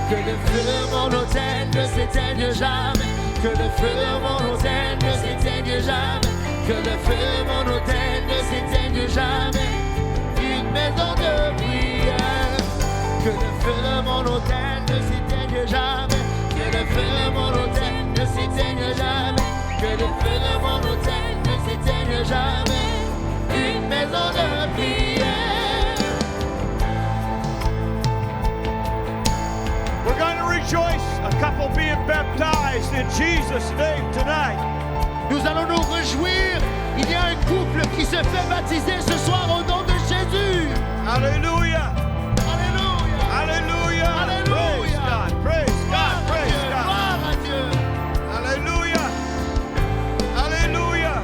que le feu de mon autel ne s'éteigne jamais, que le feu de mon autel ne s'éteigne jamais, que le feu de mon autel ne s'éteigne jamais. Une maison de prière, que le feu de mon autel ne s'éteigne jamais, que le feu de mon autel ne s'éteigne jamais, que le feu de mon autel ne s'éteigne jamais. Une maison de prière. We're going to rejoice, a couple being baptized in Jesus' name tonight. Nous allons nous réjouir. Il y a un couple qui se fait baptiser ce soir au nom de Jésus. Hallelujah. Alléluia. Hallelujah. Alléluia. Praise God. Praise God. Gloire à Praise Dieu. God. Gloire à Dieu. Hallelujah. Hallelujah.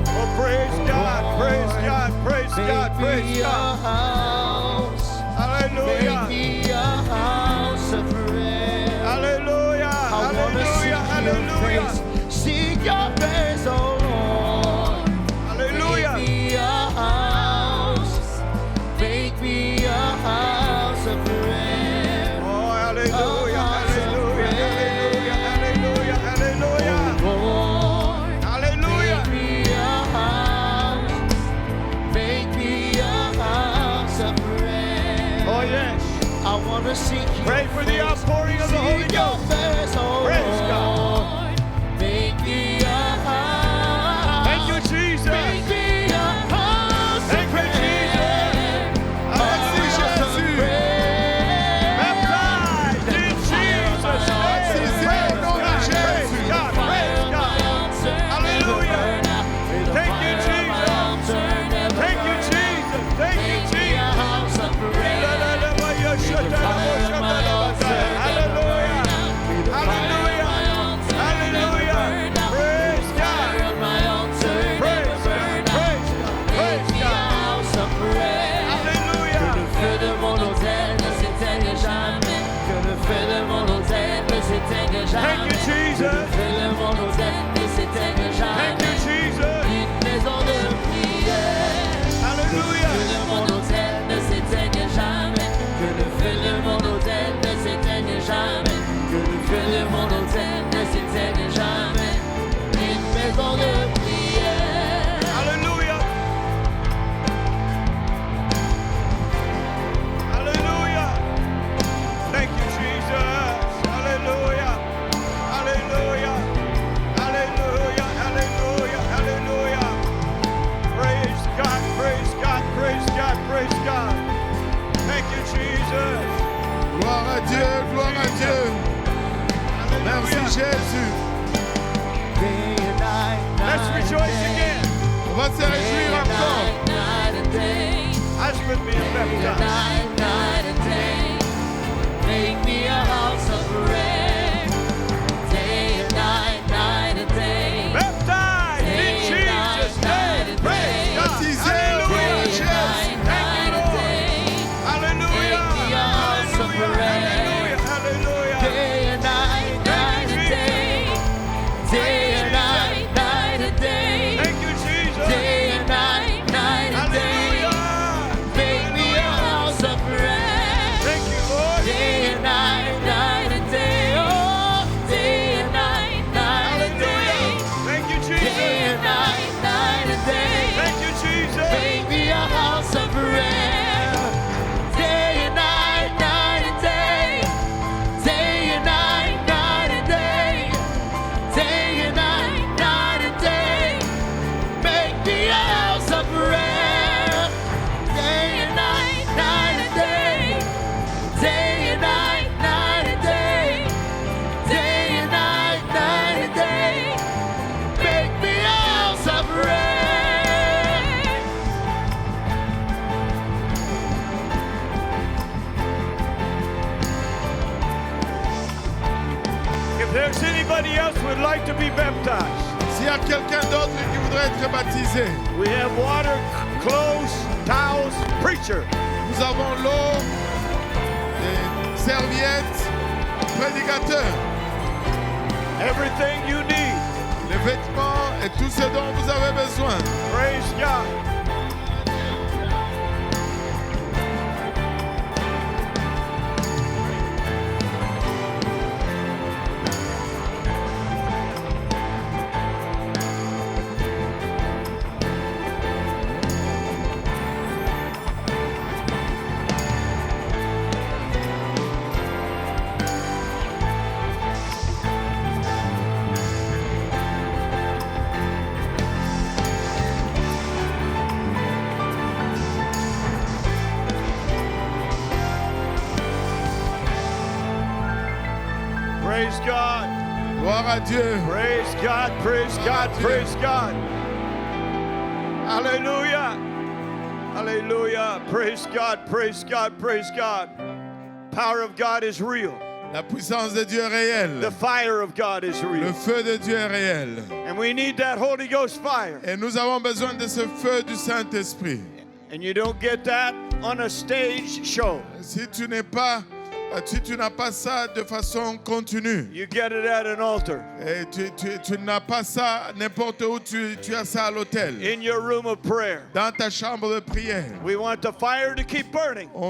Oh, praise God. Praise God. Praise God. Praise Make me a God. house. Hallelujah. Make me a house of prayer. Hallelujah. I wanna seek Hallelujah. your Hallelujah. face. Seek your face, oh Lord. Hallelujah. Make me a house. Make me a house of prayer. Oh, hallelujah. Hallelujah. Hallelujah. Hallelujah. Oh Lord. Hallelujah. Make me a house. Make me a house of prayer. Oh, yes. I want to seek you. Pray for the outpouring of the Holy Seek your Ghost. face, oh Praise God. Lord. Make me a house. Thank you, Jesus. Make me a house. Thank you, Jesus. Jésus. Baptized in Jesus' name. Praise God. Praise God. Hallelujah. Thank you, Jesus. Thank you, Jesus. Thank you, Jesus. Hallelujah. Hallelujah. Hallelujah. Praise God. Praise God. Praise God. Praise God. Hallelujah. Feu de mon autel ne s'éteigne jamais. Que le feu de mon autel ne s'éteigne jamais. Thank you, Jesus. Que le feu de mon autel ne s'éteigne jamais. Thank you, Jesus. Une maison de prière. Que le Hallelujah. feu de mon autel ne s'éteigne jamais. Que le feu de mon autel ne s'éteigne jamais. Que le feu de mon autel ne s'éteigne jamais. Une maison de prière. Hallelujah. Hallelujah. Thank you, Jesus. Hallelujah. Hallelujah. Hallelujah. Hallelujah. Hallelujah. Praise God. Praise God. Praise God. Praise God. Thank you, Jesus. Gloire à Dieu, gloire à Dieu. Merci Hallelujah. Jésus. Day and night, Let's night and rejoice day. again. On va se réjouir encore. Night and day. Husband being baptized. Night and day. Make me a house of prayer. Day and night and day. Baptized in Jesus' name. Praise God. Baptisé au nom Hallelujah. de Jésus. Thank you, Lord. Hallelujah. Hallelujah. Hallelujah. Day and night and day. Day and night and day. Thank you, Jesus. Day and night and day. Hallelujah. Make me a house of If there's anybody else who would like to be baptized, S'il y a quelqu'un d'autre qui voudrait être baptisé, we have water, clothes, towels, preacher. nous avons l'eau, les serviettes, prédicateur, Everything you need. les vêtements et tout ce dont vous avez besoin. Praise God. Praise God. Gloire à Dieu. Praise God. Praise God. Praise God. Hallelujah. Hallelujah. Praise God. Praise God. Praise God. Power of God is real. La puissance de Dieu est réelle. The fire of God is Le real. feu de Dieu est réel. And we need that Holy Ghost fire. Et nous avons besoin de ce feu du Saint-Esprit. And you don't get that on a stage show. Si tu n'as pas ça de façon continue, You get it at an altar, et tu n'as pas ça n'importe où, tu as ça à l'hôtel, in your room of prayer. dans ta chambre de prière. We want the fire to keep burning. On